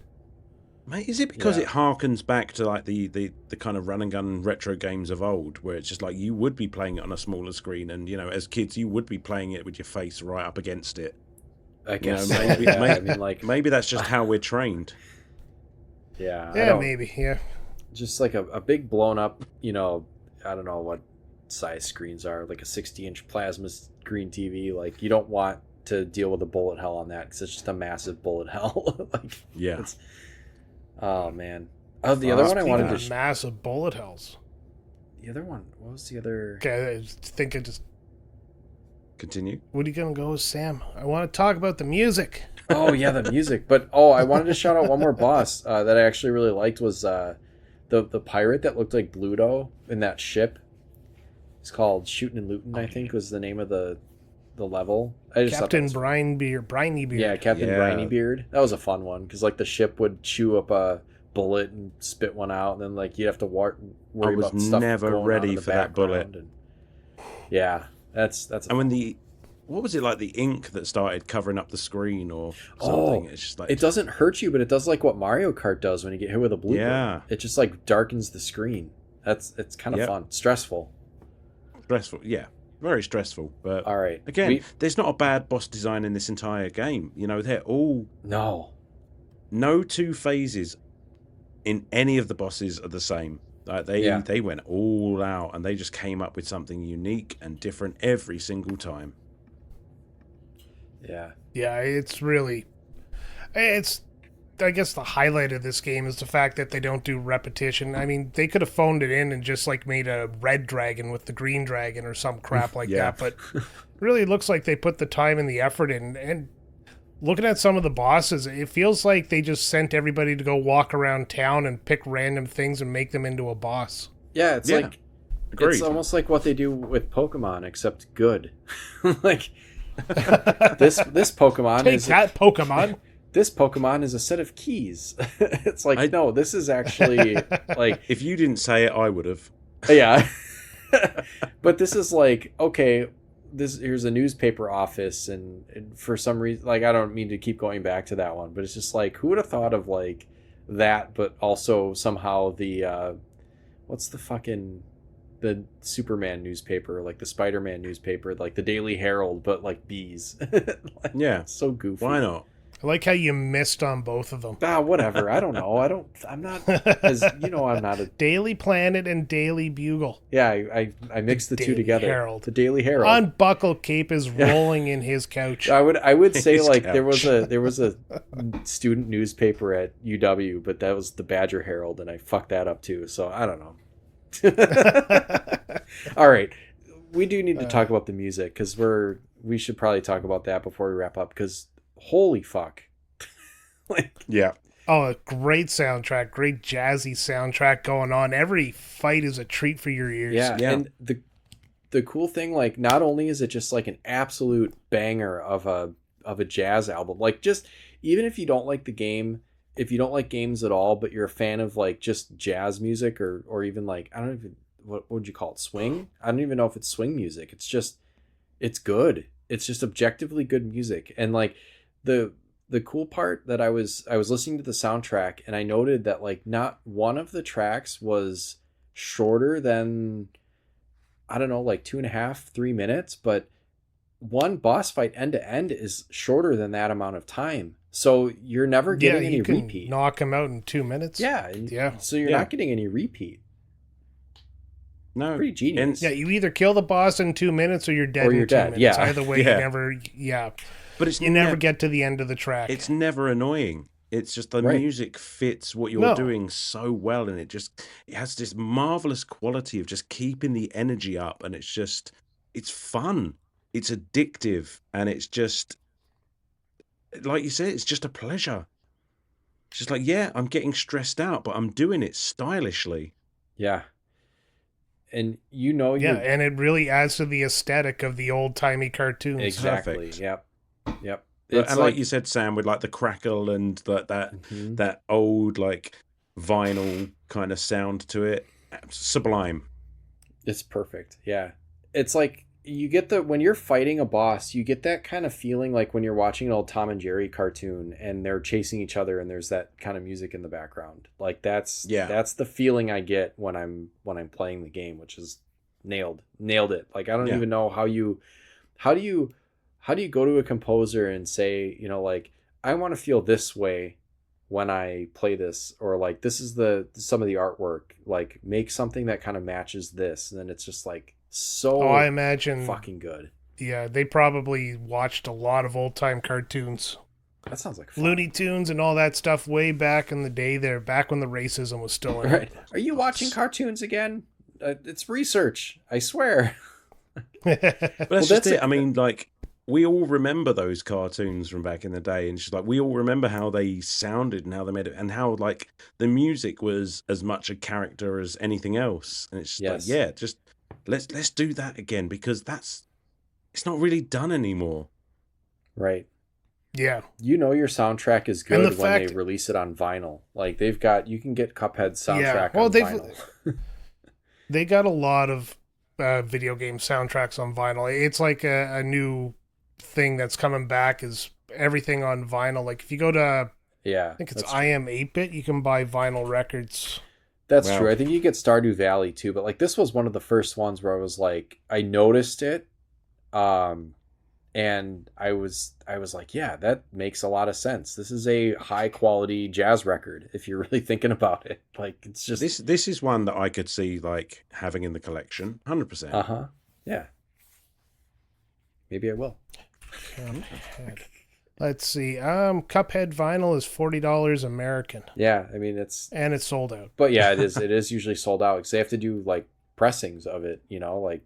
Mate, is it because it harkens back to like the kind of run and gun retro games of old, where it's just like you would be playing it on a smaller screen, and you know, as kids you would be playing it with your face right up against it. I guess. You know, maybe, Yeah, I mean, like, maybe that's just how we're trained. yeah. Yeah, maybe. Yeah. Just like a big blown up, you know, I don't know what size screens are, like a 60-inch plasma screen TV. Like, you don't want to deal with a bullet hell on that because it's just a massive bullet hell. Like, Yeah. Oh man. Oh, the other one I wanted to. Massive bullet hells. The other one. What was the other? Okay, I think I just. Continue. What are you gonna go with, Sam? I want to talk about the music. Oh yeah, the music. But I wanted to shout out one more boss that I actually really liked was the pirate that looked like Bluto in that ship. It's called Shootin' and Lootin', I think was the name of the level. I just Captain Briny Beard. Yeah, Captain Briny Beard. That was a fun one because like the ship would chew up a bullet and spit one out, and then like you'd have to worry about stuff. I was never ready for that bullet. And, yeah, that's. And when what was it like? The ink that started covering up the screen or something. It's just like it doesn't hurt you, but it does like what Mario Kart does when you get hit with a blue. Yeah, it just like darkens the screen. It's kind of fun, stressful. Yeah. Very stressful, but all right. Again, there's not a bad boss design in this entire game. You know, they're all no two phases in any of the bosses are the same. Like they went all out and they just came up with something unique and different every single time. Yeah. Yeah, I guess the highlight of this game is the fact that they don't do repetition. I mean, they could have phoned it in and just like made a red dragon with the green dragon or some crap like that, but really it looks like they put the time and the effort in. And looking at some of the bosses, it feels like they just sent everybody to go walk around town and pick random things and make them into a boss. Yeah, it's like agreed. It's almost like what they do with Pokemon, except good. Like this Pokemon Take that, Pokemon. This Pokemon is a set of keys. It's like, no, this is actually like... If you didn't say it, I would have. Yeah. But this is like, okay, here's a newspaper office, and for some reason, like, I don't mean to keep going back to that one, but it's just like, who would have thought of like that, but also somehow the, what's the Superman newspaper, like the Spider-Man newspaper, like the Daily Herald, but like bees. Like, yeah. It's so goofy. Why not? I like how you missed on both of them. Whatever. I don't know. I'm not, as you know, I'm not a... Daily Planet and Daily Bugle. Yeah, I mixed the two together. Herald. The Daily Herald. Unbuckle Cape is rolling in his couch. I would say His like couch. there was a student newspaper at UW, but that was the Badger Herald, and I fucked that up too. So I don't know. All right, we do need to talk about the music because we should probably talk about that before we wrap up because holy fuck. Yeah. Oh, a great soundtrack, great jazzy soundtrack going on. Every fight is a treat for your ears. Yeah. And the cool thing, like, not only is it just like an absolute banger of a jazz album, like, just even if you don't like the game, if you don't like games at all, but you're a fan of like just jazz music or even like, I don't even, what would you call it? Swing? I don't even know if it's swing music. It's good. It's just objectively good music. And like the the cool part that I was listening to the soundtrack, and I noted that like not one of the tracks was shorter than, I don't know, like 2.5, 3 minutes, but one boss fight end to end is shorter than that amount of time. So you're never getting any you can repeat. knock him out in 2 minutes. Yeah. So you're not getting any repeat. No. Pretty genius. Yeah, you either kill the boss in 2 minutes or you're dead in 2 minutes. Yeah. Either way, you never But you never get to the end of the track. It's never annoying. It's just the music fits what you're doing so well, and it has this marvelous quality of just keeping the energy up, and it's fun. It's addictive, and it's just, like you said, it's just a pleasure. It's just like, I'm getting stressed out, but I'm doing it stylishly. Yeah. And and it really adds to the aesthetic of the old-timey cartoons. Exactly. Perfect. Yep. And like you said, Sam, with like the crackle and that old like vinyl kind of sound to it, sublime. It's perfect. Yeah. It's like you get when you're fighting a boss, you get that kind of feeling like when you're watching an old Tom and Jerry cartoon and they're chasing each other and there's that kind of music in the background. Like that's the feeling I get when I'm playing the game, which is nailed it. Like I don't even know how do you go to a composer and say, like, I want to feel this way when I play this, or like this is some of the artwork, like make something that kind of matches this, and then it's just like I imagine fucking good. Yeah, they probably watched a lot of old time cartoons. That sounds like fun. Looney Tunes and all that stuff way back in the day there, back when the racism was still in it. Are you watching cartoons again? It's research, I swear. But that's just it. I mean, like, we all remember those cartoons from back in the day, and it's just like we all remember how they sounded and how they made it, and how like the music was as much a character as anything else. And it's just like, just let's do that again, because it's not really done anymore. Right. Yeah. Your soundtrack is good when they release it on vinyl. Like you can get Cuphead's soundtrack on vinyl. They got a lot of video game soundtracks on vinyl. It's like a new thing that's coming back, is everything on vinyl. Like if you go to I think it's I Am 8-Bit, you can buy vinyl records. That's true. I think you get Stardew Valley too, but like this was one of the first ones where I was like, I noticed it, and I was like, yeah, that makes a lot of sense. This is a high quality jazz record if you're really thinking about it. Like it's just this is one that I could see like having in the collection, 100%. Yeah. Maybe I will. Let's see. Cuphead vinyl is $40 American. Yeah, I mean it's sold out. But yeah, it is usually sold out because they have to do like pressings of it. Like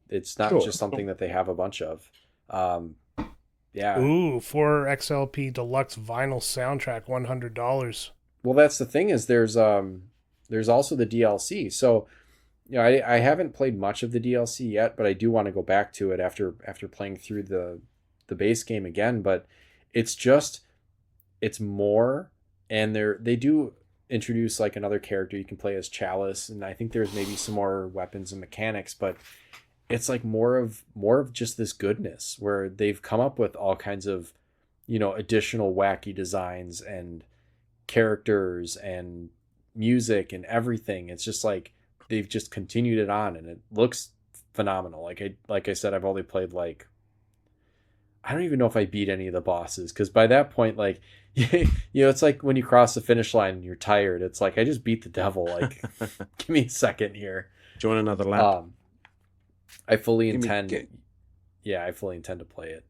it's not just something that they have a bunch of. Yeah. Ooh, 4XLP deluxe vinyl soundtrack, $100. Well, that's the thing is there's also the DLC. So I haven't played much of the DLC yet, but I do want to go back to it after playing through the base game again. But it's more, and they do introduce like another character you can play as Chalice, and I think there's maybe some more weapons and mechanics, but it's like more of just this goodness where they've come up with all kinds of additional wacky designs and characters and music and everything. It's just like they've just continued it on, and it looks phenomenal. Like I said, I've only played like, I don't even know if I beat any of the bosses, because by that point, like, it's like when you cross the finish line and you're tired. It's like, I just beat the devil. Like, give me a second here. Do you want another lap? I fully intend to play it.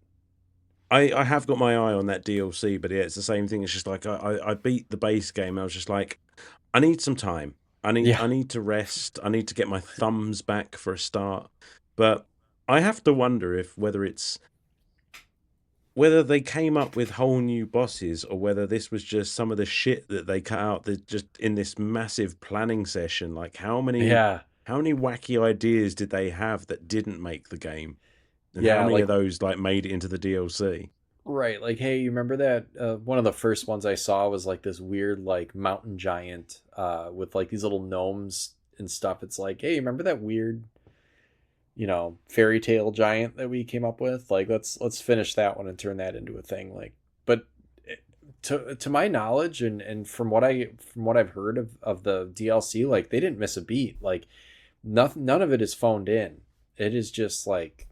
I have got my eye on that DLC, but it's the same thing. It's just like I beat the base game. I was just like, I need some time. I need to rest. I need to get my thumbs back for a start. But I have to wonder whether they came up with whole new bosses, or whether this was just some of the shit that they cut out just in this massive planning session. Like how many wacky ideas did they have that didn't make the game? And how many of those like made it into the DLC? Right. Like, hey, you remember that one of the first ones I saw was like this weird like mountain giant with like these little gnomes and stuff. It's like, hey, remember that weird fairy tale giant that we came up with? Like, let's finish that one and turn that into a thing. Like, but to my knowledge and from what I've heard of the DLC, like they didn't miss a beat. Like none of it is phoned in. It is just like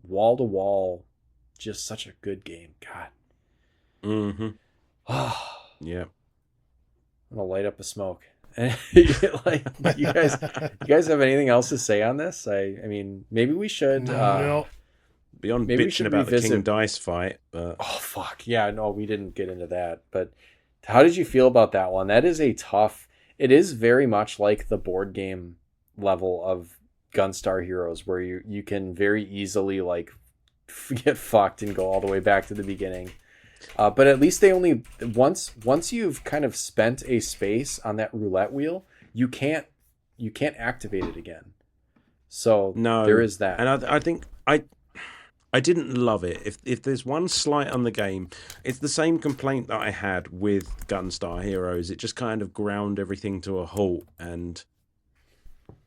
wall to wall, just such a good game. God. Mm-hmm. Yeah. I'm gonna light up a smoke. Like you guys have anything else to say on this? I mean, maybe we should. No. Beyond maybe we bitching should about revisit the King Dice fight, but oh fuck yeah, no, we didn't get into that. But how did you feel about that one? That is a tough. It is very much like the board game level of Gunstar Heroes, where you can very easily like get fucked and go all the way back to the beginning. But at least they only once you've kind of spent a space on that roulette wheel, you can't activate it again. So no, there is that. And I think I didn't love it. If there's one slight on the game, it's the same complaint that I had with Gunstar Heroes. It just kind of ground everything to a halt, and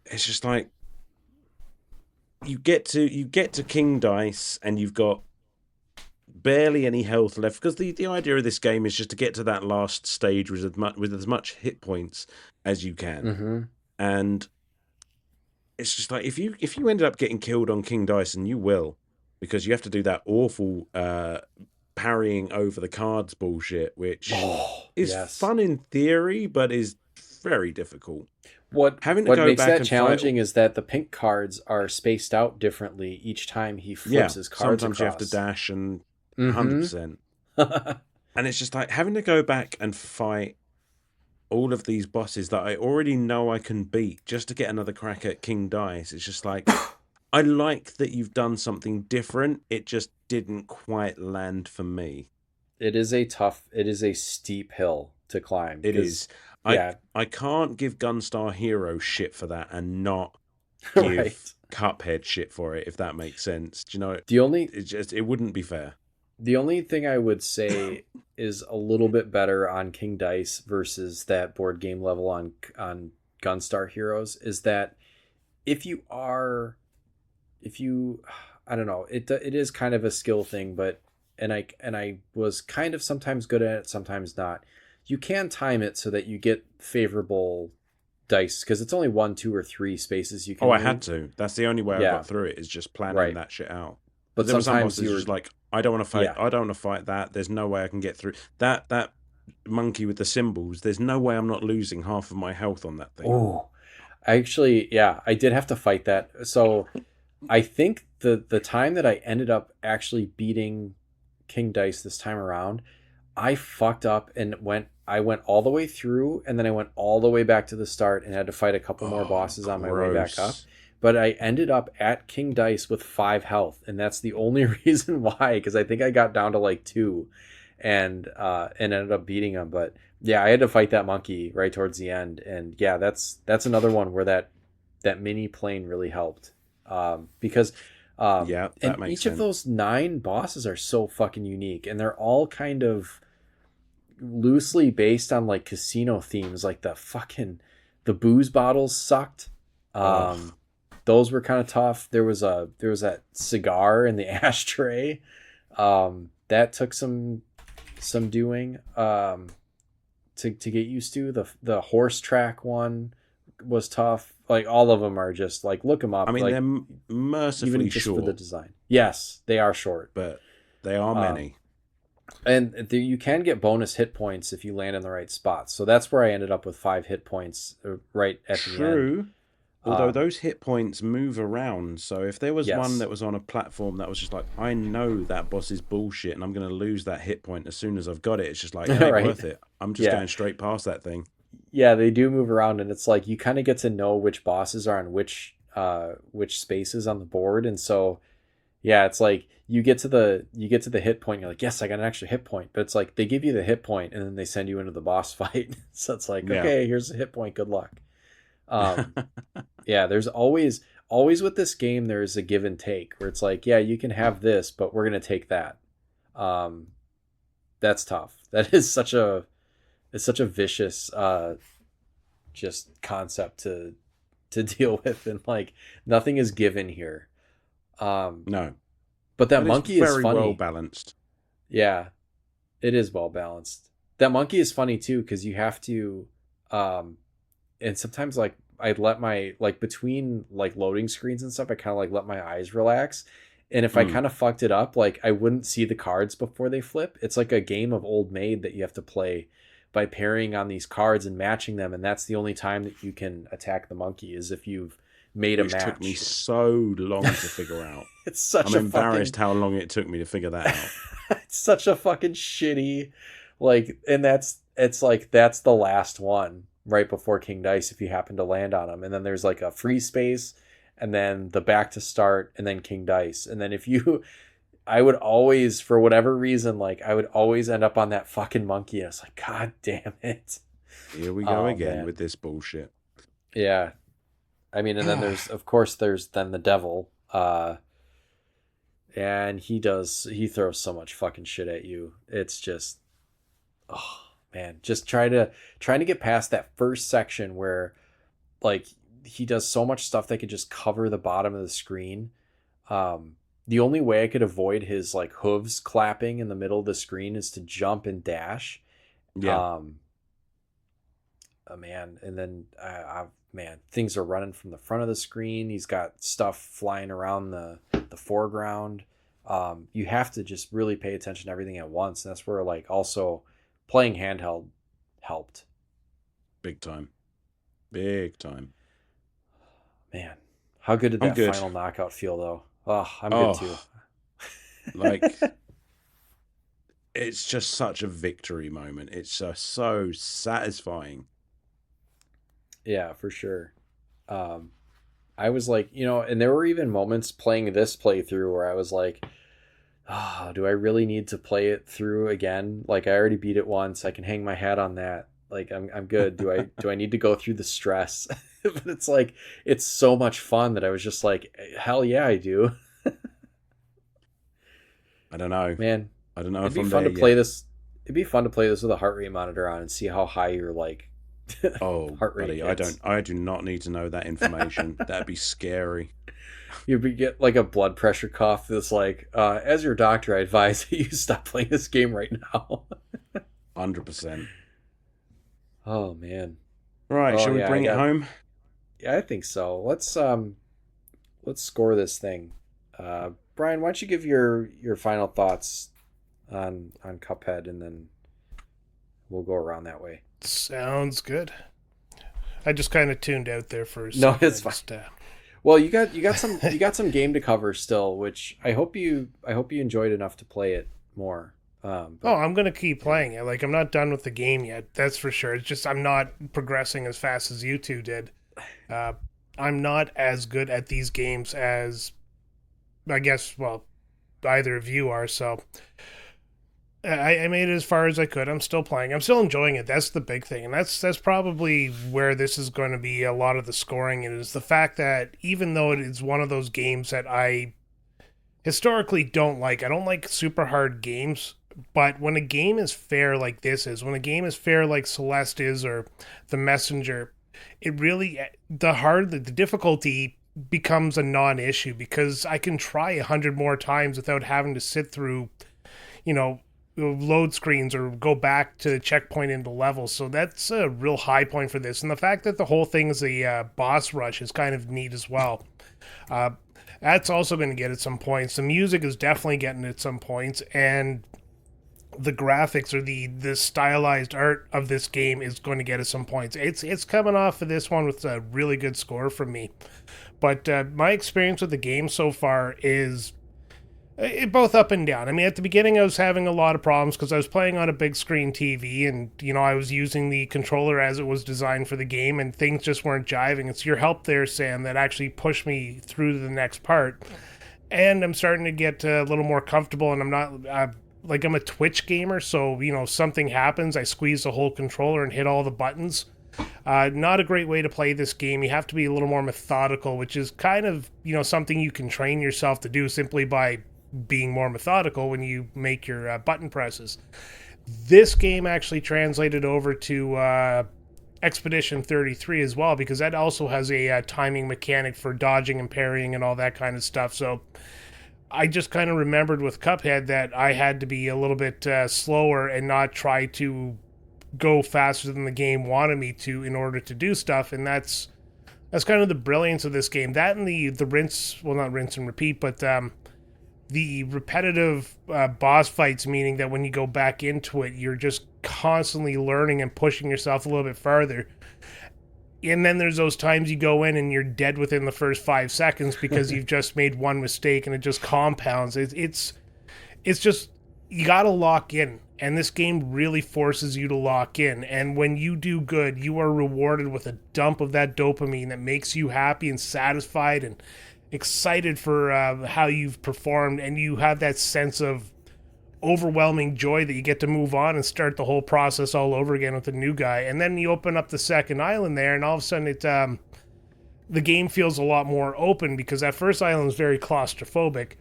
it's just like you get to King Dice and you've got barely any health left, because the idea of this game is just to get to that last stage with as much hit points as you can. Mm-hmm. And it's just like if you ended up getting killed on King Dice, and you will, because you have to do that awful parrying over the cards bullshit, which is fun in theory, but is very difficult. What Having to go makes back that and challenging is that the pink cards are spaced out differently each time he flips his cards sometimes across. you have to dash and Mm-hmm. 100%. And it's just like having to go back and fight all of these bosses that I already know I can beat just to get another crack at King Dice. It's just like, I like that you've done something different. It just didn't quite land for me. It is a steep hill to climb. It is. Yeah. I can't give Gunstar Hero shit for that and not give Right. Cuphead shit for it, if that makes sense. Do you know, it wouldn't be fair. The only thing I would say is a little bit better on King Dice versus that board game level on Gunstar Heroes is that if you I don't know, it is kind of a skill thing, but and I was kind of sometimes good at it, sometimes not. You can time it so that you get favorable dice, because it's only 1, 2, or 3 spaces you can. I had to. That's the only way I got through it, is just planning that shit out. But there were some sometimes bosses just like, I don't want to fight. I don't want to fight that. There's no way I can get through that monkey with the symbols. There's no way I'm not losing half of my health on that thing. Oh, actually, I did have to fight that. So I think the time that I ended up actually beating King Dice this time around, I fucked up and I went all the way through, and then I went all the way back to the start and had to fight a couple more bosses on my way back up. But I ended up at King Dice with 5 health, and that's the only reason why, because I think I got down to like 2 and ended up beating him. But yeah, I had to fight that monkey right towards the end, and yeah, that's another one where that mini plane really helped, because that and makes each sense. of those 9 bosses are so fucking unique, and they're all kind of loosely based on like casino themes. Like the booze bottles sucked. Those were kind of tough. There was that cigar in the ashtray. That took some doing to get used to. The horse track one was tough. Like all of them are just like, look them up. I mean, like, they're mercifully even just short for the design. Yes, they are short, but they are many. And you can get bonus hit points if you land in the right spots. So that's where I ended up with 5 hit points right at the end. True. Although those hit points move around, so if there was one that was on a platform that was just like, I know that boss is bullshit and I'm going to lose that hit point as soon as I've got it, it's just like, it ain't worth it. I'm just going straight past that thing. Yeah, they do move around, and it's like you kind of get to know which bosses are on which spaces on the board, and so yeah, it's like you get to the hit point, you're like, yes, I got an extra hit point, but it's like they give you the hit point and then they send you into the boss fight. So it's like, okay, here's a hit point, good luck. Yeah, there's always with this game, there's a give and take where it's like, yeah, you can have this, but we're going to take that. That's tough. That is such a vicious, just concept to deal with. And like, nothing is given here. No, but that monkey is very funny. well balanced. Yeah, it is well balanced. that monkey is funny too, because you have to, and sometimes like I'd let my like between like loading screens and stuff, I kind of like let my eyes relax. And if I kind of fucked it up, like I wouldn't see the cards before they flip. It's like a game of Old Maid that you have to play by pairing on these cards and matching them. And that's the only time that you can attack the monkey is if you've made a match. Which took me so long to figure out. It's such I'm embarrassed how long it took me to figure that out. It's such a fucking shitty, like, and it's like, that's the last one right before King Dice if you happen to land on them. And then there's like a free space and then the back to start and then King Dice. And then I would always, for whatever reason, like I would always end up on that fucking monkey. And I was like, God damn it. Here we go again with this bullshit. Yeah. I mean, and then there's then the devil. And he throws so much fucking shit at you. It's just, oh man, just trying to get past that first section where like he does so much stuff that could just cover the bottom of the screen. The only way I could avoid his like hooves clapping in the middle of the screen is to jump and dash. Yeah. Man, and then man, things are running from the front of the screen. He's got stuff flying around the foreground. You have to just really pay attention to everything at once. And that's where like also playing handheld helped. Big time. Man, how good did that final knockout feel though? Oh, I'm good too. Like, it's just such a victory moment. It's just so satisfying. Yeah, for sure. I was like, and there were even moments playing this playthrough where I was like, do I really need to play it through again? Like I already beat it once. I can hang my hat on that. Like I'm good. Do I need to go through the stress? But it's like, it's so much fun that I was just like, hell yeah, I do. I don't know, man. I don't know if I'm fun there to play yet. this. It'd be fun to play this with a heart rate monitor on and see how high your like heart rate buddy, I do not need to know that information. That'd be scary. You'd get like a blood pressure cuff that's like, as your doctor, I advise that you stop playing this game right now. 100%. Oh man. Right, shall we bring it home? Yeah, I think so. Let's score this thing. Brian, why don't you give your final thoughts on Cuphead, and then we'll go around that way. Sounds good. I just kind of tuned out there for a second. No, it's fine. Just, well, you got some game to cover still, which I hope you enjoyed enough to play it more. I'm gonna keep playing it. Like I'm not done with the game yet. That's for sure. It's just I'm not progressing as fast as you two did. I'm not as good at these games as I guess, well, either of you are. So I made it as far as I could. I'm still playing. I'm still enjoying it. That's the big thing. And that's probably where this is going to be a lot of the scoring. It is the fact that even though it is one of those games that I historically don't like, I don't like super hard games. But when a game is fair like this is, when a game is fair like Celeste is or The Messenger, it really, the difficulty becomes a non-issue because I can try 100 more times without having to sit through, load screens or go back to the checkpoint into levels. So that's a real high point for this. And the fact that the whole thing is a boss rush is kind of neat as well. That's also going to get at some points. The music is definitely getting at some points, and the graphics or the stylized art of this game is going to get at some points. It's coming off of this one with a really good score from me. But my experience with the game so far is both up and down. I mean, at the beginning I was having a lot of problems because I was playing on a big screen TV and, I was using the controller as it was designed for the game and things just weren't jiving. It's your help there, Sam, that actually pushed me through to the next part. And I'm starting to get a little more comfortable, and I'm not... I'm a Twitch gamer, so, something happens, I squeeze the whole controller and hit all the buttons. Not a great way to play this game. You have to be a little more methodical, which is kind of, something you can train yourself to do simply by being more methodical when you make your button presses. This game actually translated over to Expedition 33 as well, because that also has a timing mechanic for dodging and parrying and all that kind of stuff. So I just kind of remembered with Cuphead that I had to be a little bit slower and not try to go faster than the game wanted me to in order to do stuff, and that's kind of the brilliance of this game. That and the rinse, well, not rinse and repeat, but the repetitive boss fights, meaning that when you go back into it, you're just constantly learning and pushing yourself a little bit farther. And then there's those times you go in and you're dead within the first 5 seconds because you've just made one mistake, and it just compounds. It's just, you gotta lock in, and this game really forces you to lock in. And when you do good, you are rewarded with a dump of that dopamine that makes you happy and satisfied and excited for how you've performed, and you have that sense of overwhelming joy that you get to move on and start the whole process all over again with a new guy. And then you open up the second island there, and all of a sudden the game feels a lot more open, because that first island is very claustrophobic,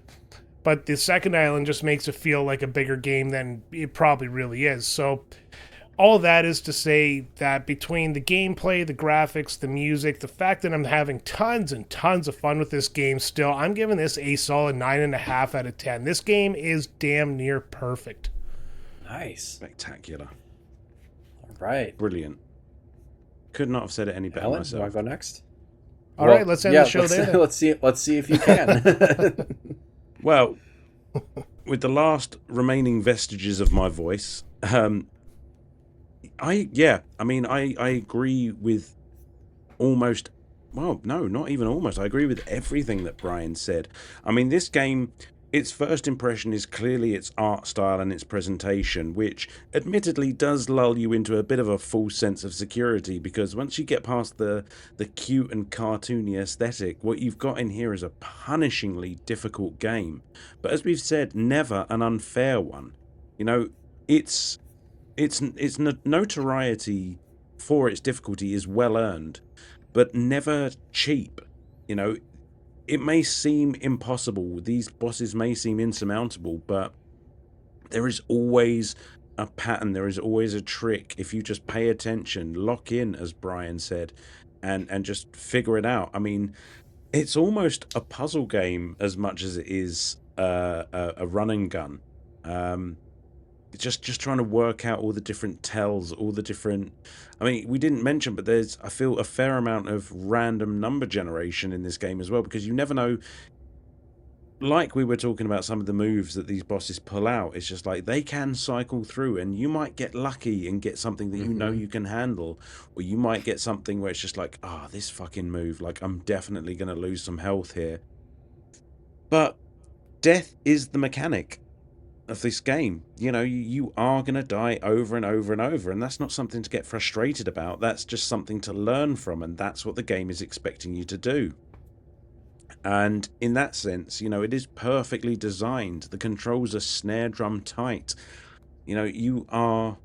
but the second island just makes it feel like a bigger game than it probably really is. So all of that is to say that between the gameplay, the graphics, the music, the fact that I'm having tons and tons of fun with this game still, I'm giving this a solid 9.5 out of 10. This game is damn near perfect. Nice. Spectacular. All right. Brilliant. Could not have said it any better Alan, myself. do I go next? All right, let's end the show there. Then. Let's see if you can. Well, with the last remaining vestiges of my voice, I agree with almost, well, no, not even almost. I agree with everything that Brian said. I mean, this game, its first impression is clearly its art style and its presentation, which admittedly does lull you into a bit of a false sense of security, because once you get past the cute and cartoony aesthetic, what you've got in here is a punishingly difficult game. But as we've said, never an unfair one. You know, its notoriety for its difficulty is well earned, but never cheap. You know, it may seem impossible, these bosses may seem insurmountable, but there is always a pattern, there is always a trick. If you just pay attention, lock in, as Brian said, and just figure it out. I mean, it's almost a puzzle game as much as it is a run and gun. Just trying to work out all the different tells, all the different... I mean, we didn't mention, but there's, I feel, a fair amount of random number generation in this game as well, because you never know... Like we were talking about some of the moves that these bosses pull out, it's just like they can cycle through, and you might get lucky and get something that you know you can handle, or you might get something where it's just like, this fucking move, like, I'm definitely going to lose some health here. But death is the mechanic of this game. You know, you are going to die over and over and over, and that's not something to get frustrated about. That's just something to learn from, and that's what the game is expecting you to do. And in that sense, you know, it is perfectly designed. The controls are snare drum tight. You know, you are...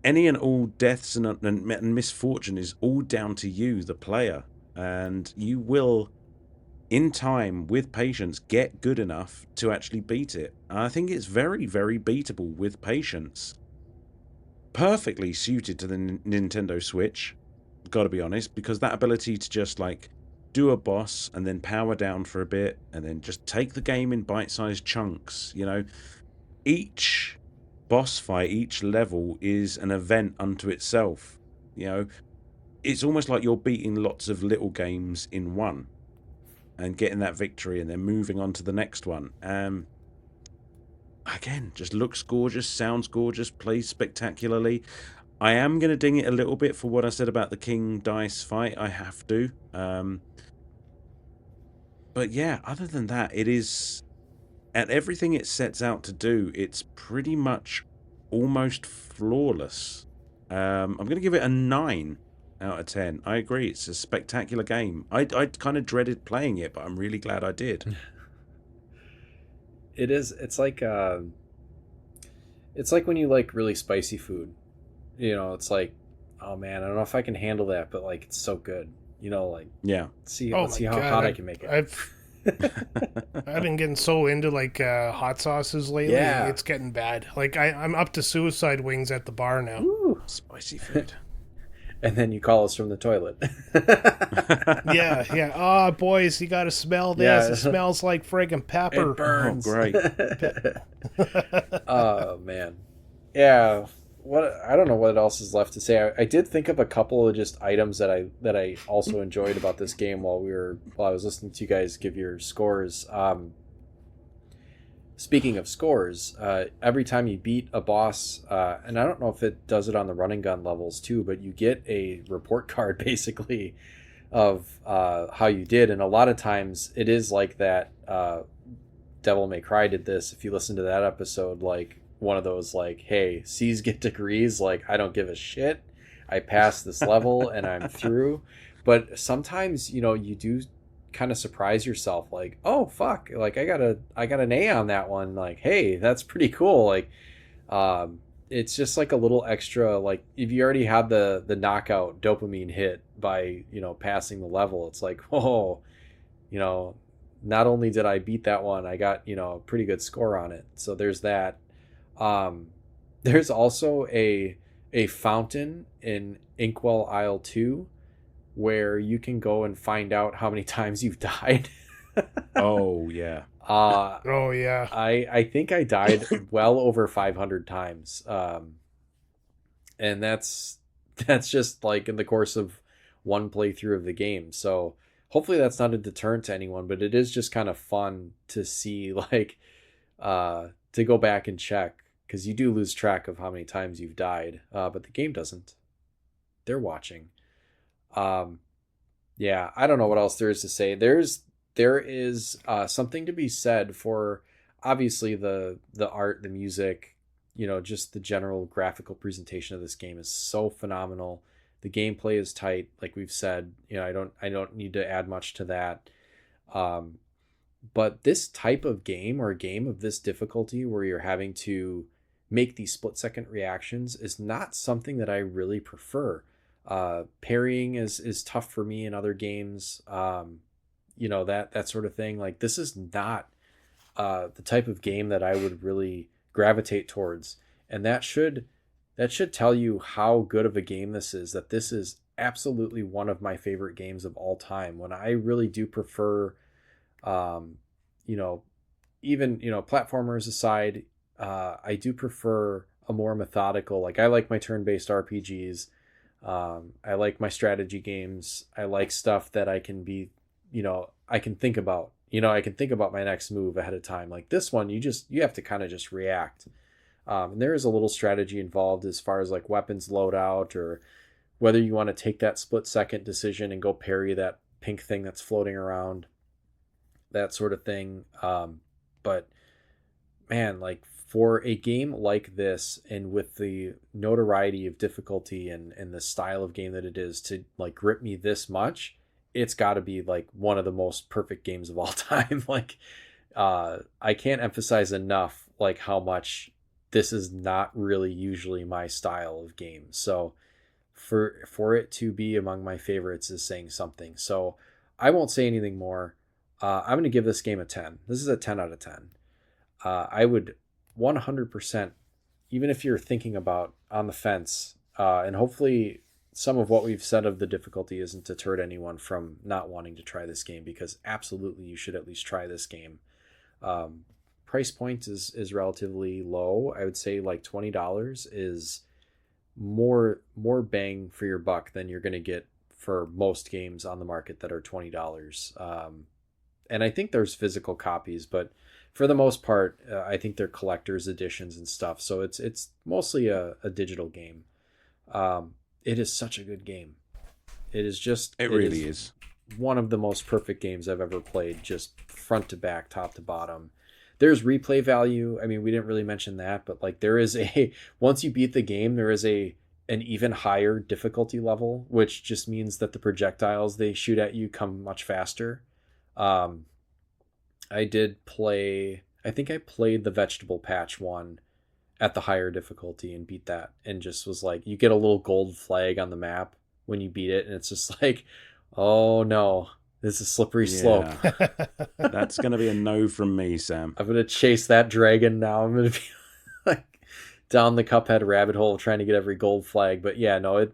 Any and all deaths and misfortune is all down to you, the player. And you will, in time, with patience, get good enough to actually beat it. And I think it's very, very beatable with patience. Perfectly suited to the Nintendo Switch, gotta be honest, because that ability to just, like, do a boss and then power down for a bit and then just take the game in bite-sized chunks. You know, each boss fight, each level is an event unto itself. You know, it's almost like you're beating lots of little games in one and getting that victory and then moving on to the next one. Again, just looks gorgeous, sounds gorgeous, plays spectacularly. I am going to ding it a little bit for what I said about the King Dice fight. I have to. But yeah, other than that, it is... At everything it sets out to do, it's pretty much almost flawless. I'm going to give it a 9 out of 10. I agree, it's a spectacular game. I kind of dreaded playing it, but I'm really glad I did. It is. It's like when you like really spicy food. You know, it's like, oh man, I don't know if I can handle that, but like it's so good. You know, like, yeah. Let's see how hot I can make it. I've been getting so into like hot sauces lately. Yeah. It's getting bad. Like I'm up to suicide wings at the bar now. Ooh. Spicy food. And then you call us from the toilet. Yeah. Oh, boys, you got to smell this. Yeah. It smells like friggin' pepper. It burns. Oh, great. Oh, man. Yeah. what I don't know what else is left to say. I did think of a couple of just items that I also enjoyed about this game while I was listening to you guys give your scores. Speaking of scores, every time you beat a boss, and I don't know if it does it on the run and gun levels too, but you get a report card basically of how you did, and a lot of times it is like that. Devil May Cry did this. If you listen to that episode, like one of those, like, hey, C's get degrees. Like, I don't give a shit. I passed this level and I'm through. But sometimes, you do kind of surprise yourself, like, oh fuck, like I got an A on that one. Like, hey, that's pretty cool. Like, it's just like a little extra. Like, if you already had the knockout dopamine hit by passing the level, it's like, whoa, not only did I beat that one, I got a pretty good score on it. So there's that. There's also a fountain in Inkwell Isle 2 where you can go and find out how many times you've died. Oh yeah. Oh yeah. I think I died well over 500 times. And that's just like in the course of one playthrough of the game. So hopefully that's not a deterrent to anyone, but it is just kind of fun to see, like, to go back and check, because you do lose track of how many times you've died, but the game doesn't. They're watching. Yeah, I don't know what else there is to say. There is something to be said for, obviously, the art, the music, just the general graphical presentation of this game is so phenomenal. The gameplay is tight, like we've said. I don't need to add much to that. But this type of game, or a game of this difficulty where you're having to make these split-second reactions, is not something that I really prefer. Parrying is tough for me in other games. That sort of thing. Like, this is not the type of game that I would really gravitate towards. And that should tell you how good of a game this is, that this is absolutely one of my favorite games of all time. When I really do prefer, even, platformers aside, I do prefer a more methodical, like, I like my turn-based RPGs. I like my strategy games. I like stuff that I can be, I can think about, I can think about my next move ahead of time. Like this one, you have to kind of just react. And there is a little strategy involved as far as like weapons loadout, or whether you want to take that split-second decision and go parry that pink thing that's floating around, that sort of thing. But man, like, for a game like this, and with the notoriety of difficulty and the style of game that it is, to like grip me this much, it's got to be like one of the most perfect games of all time. Like, I can't emphasize enough like how much this is not really usually my style of game. So for it to be among my favorites is saying something. So I won't say anything more. I'm going to give this game a 10. This is a 10 out of 10. I would 100%, even if you're thinking about on the fence, and hopefully some of what we've said of the difficulty isn't deterred anyone from not wanting to try this game, because absolutely you should at least try this game. Price point is relatively low. I would say like $20 is more bang for your buck than you're going to get for most games on the market that are $20. And I think there's physical copies, but for the most part, I think they're collector's editions and stuff. So it's mostly a digital game. It is such a good game. It really is one of the most perfect games I've ever played, just front to back, top to bottom. There's replay value. I mean, we didn't really mention that, but like there is once you beat the game, there is an even higher difficulty level, which just means that the projectiles they shoot at you come much faster. I think I played the vegetable patch one at the higher difficulty and beat that, and just was like, you get a little gold flag on the map when you beat it, and it's just like, oh no, this is a slippery slope. That's going to be a no from me, Sam. I'm going to chase that dragon now. I'm going to be like down the Cuphead rabbit hole trying to get every gold flag. But yeah, no,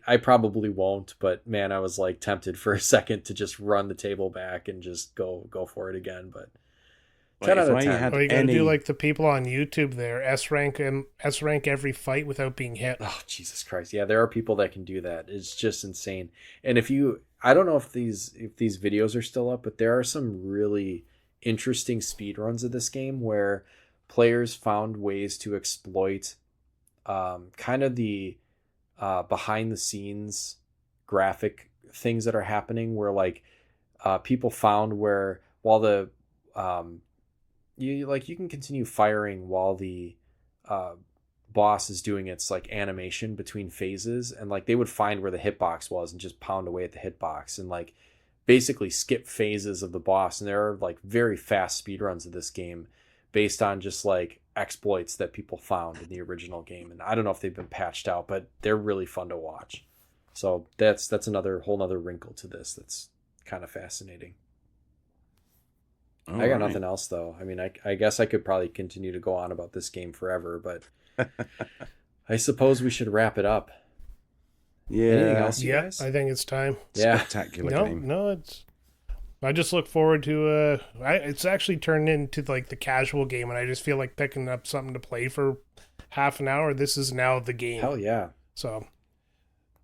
I probably won't. But man, I was like tempted for a second to just run the table back and just go for it again. But 10 out of I 10. had Or you gotta any... do like the people on YouTube there, S rank every fight without being hit. Oh, Jesus Christ. Yeah, there are people that can do that. It's just insane. And I don't know if these videos are still up, but there are some really interesting speedruns of this game where players found ways to exploit kind of the behind the scenes graphic things that are happening, where like people found where while the you can continue firing while the boss is doing its like animation between phases, and like they would find where the hitbox was and just pound away at the hitbox and like basically skip phases of the boss. And there are like very fast speedruns of this game based on just like exploits that people found in the original game, and I don't know if they've been patched out, but they're really fun to watch. So that's another whole nother wrinkle to this that's kind of fascinating. I got nothing else though. I mean, I guess I could probably continue to go on about this game forever, but I suppose we should wrap it up. Yeah. Anything else, you Yeah, guys? I think it's time. Yeah. Spectacular game. No, it's. I just look forward to. It's actually turned into like the casual game, and I just feel like picking up something to play for half an hour. This is now the game. Hell yeah. So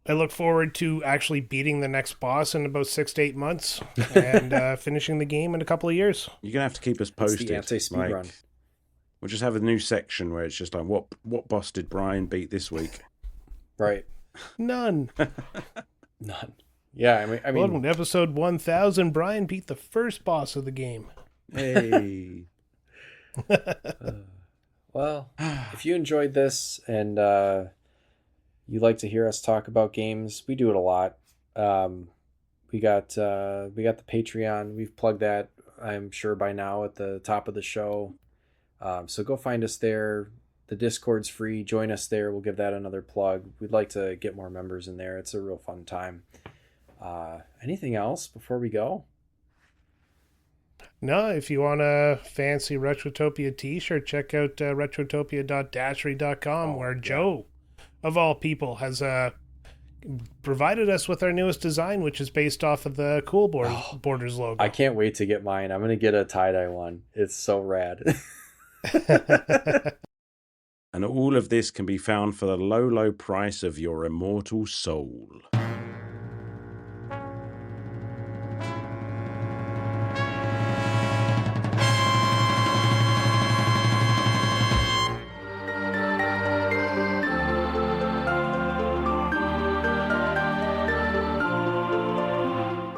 I look forward to actually beating the next boss in about 6 to 8 months and finishing the game in a couple of years. You're gonna have to keep us It's posted. the anti-speed run. We'll just have a new section where it's just like, what boss did Brian beat this week? Right. None. None. Yeah, I mean, Well, in episode 1000, Brian beat the first boss of the game. Hey. well, if you enjoyed this and you like to hear us talk about games, we do it a lot. We got the Patreon. We've plugged that, I'm sure, by now at the top of the show. So go find us there. The Discord's free. Join us there. We'll give that another plug. We'd like to get more members in there. It's a real fun time. Anything else before we go? No, if you want a fancy Retrotopia t-shirt, check out retrotopia.dashery.com, where Joe, of all people, has provided us with our newest design, which is based off of the Cool Borders logo. I can't wait to get mine. I'm going to get a tie-dye one. It's so rad. And all of this can be found for the low, low price of your immortal soul.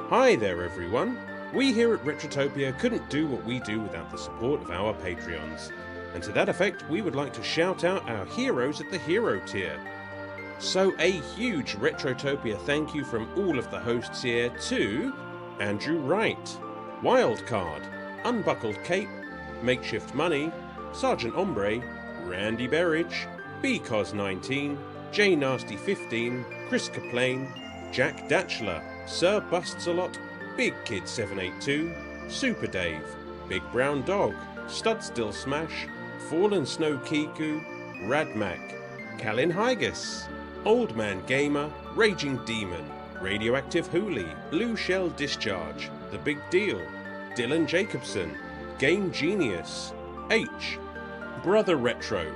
Hi there, everyone. We here at Retrotopia couldn't do what we do without the support of our Patreons. And to that effect, we would like to shout out our heroes at the hero tier. So a huge Retrotopia thank you from all of the hosts here to Andrew Wright, Wildcard, Unbuckled Cape, Makeshift Money, Sergeant Ombre, Randy Berridge, BCOS19, J Nasty 15, Chris Kaplane, Jack Datchler, Sir Busts-A-Lot, Big Kid 782, Super Dave, Big Brown Dog, Studstill Smash, Fallen Snow Kiku, Radmac, Calin Hygus, Old Man Gamer, Raging Demon, Radioactive Hooli, Blue Shell Discharge, The Big Deal, Dylan Jacobson, Game Genius, H, Brother Retro,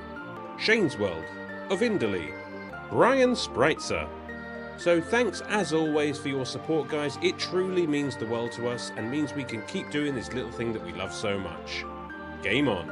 Shane's World, Ovindley, Brian Spritzer. So thanks as always for your support, guys. It truly means the world to us and means we can keep doing this little thing that we love so much. Game on.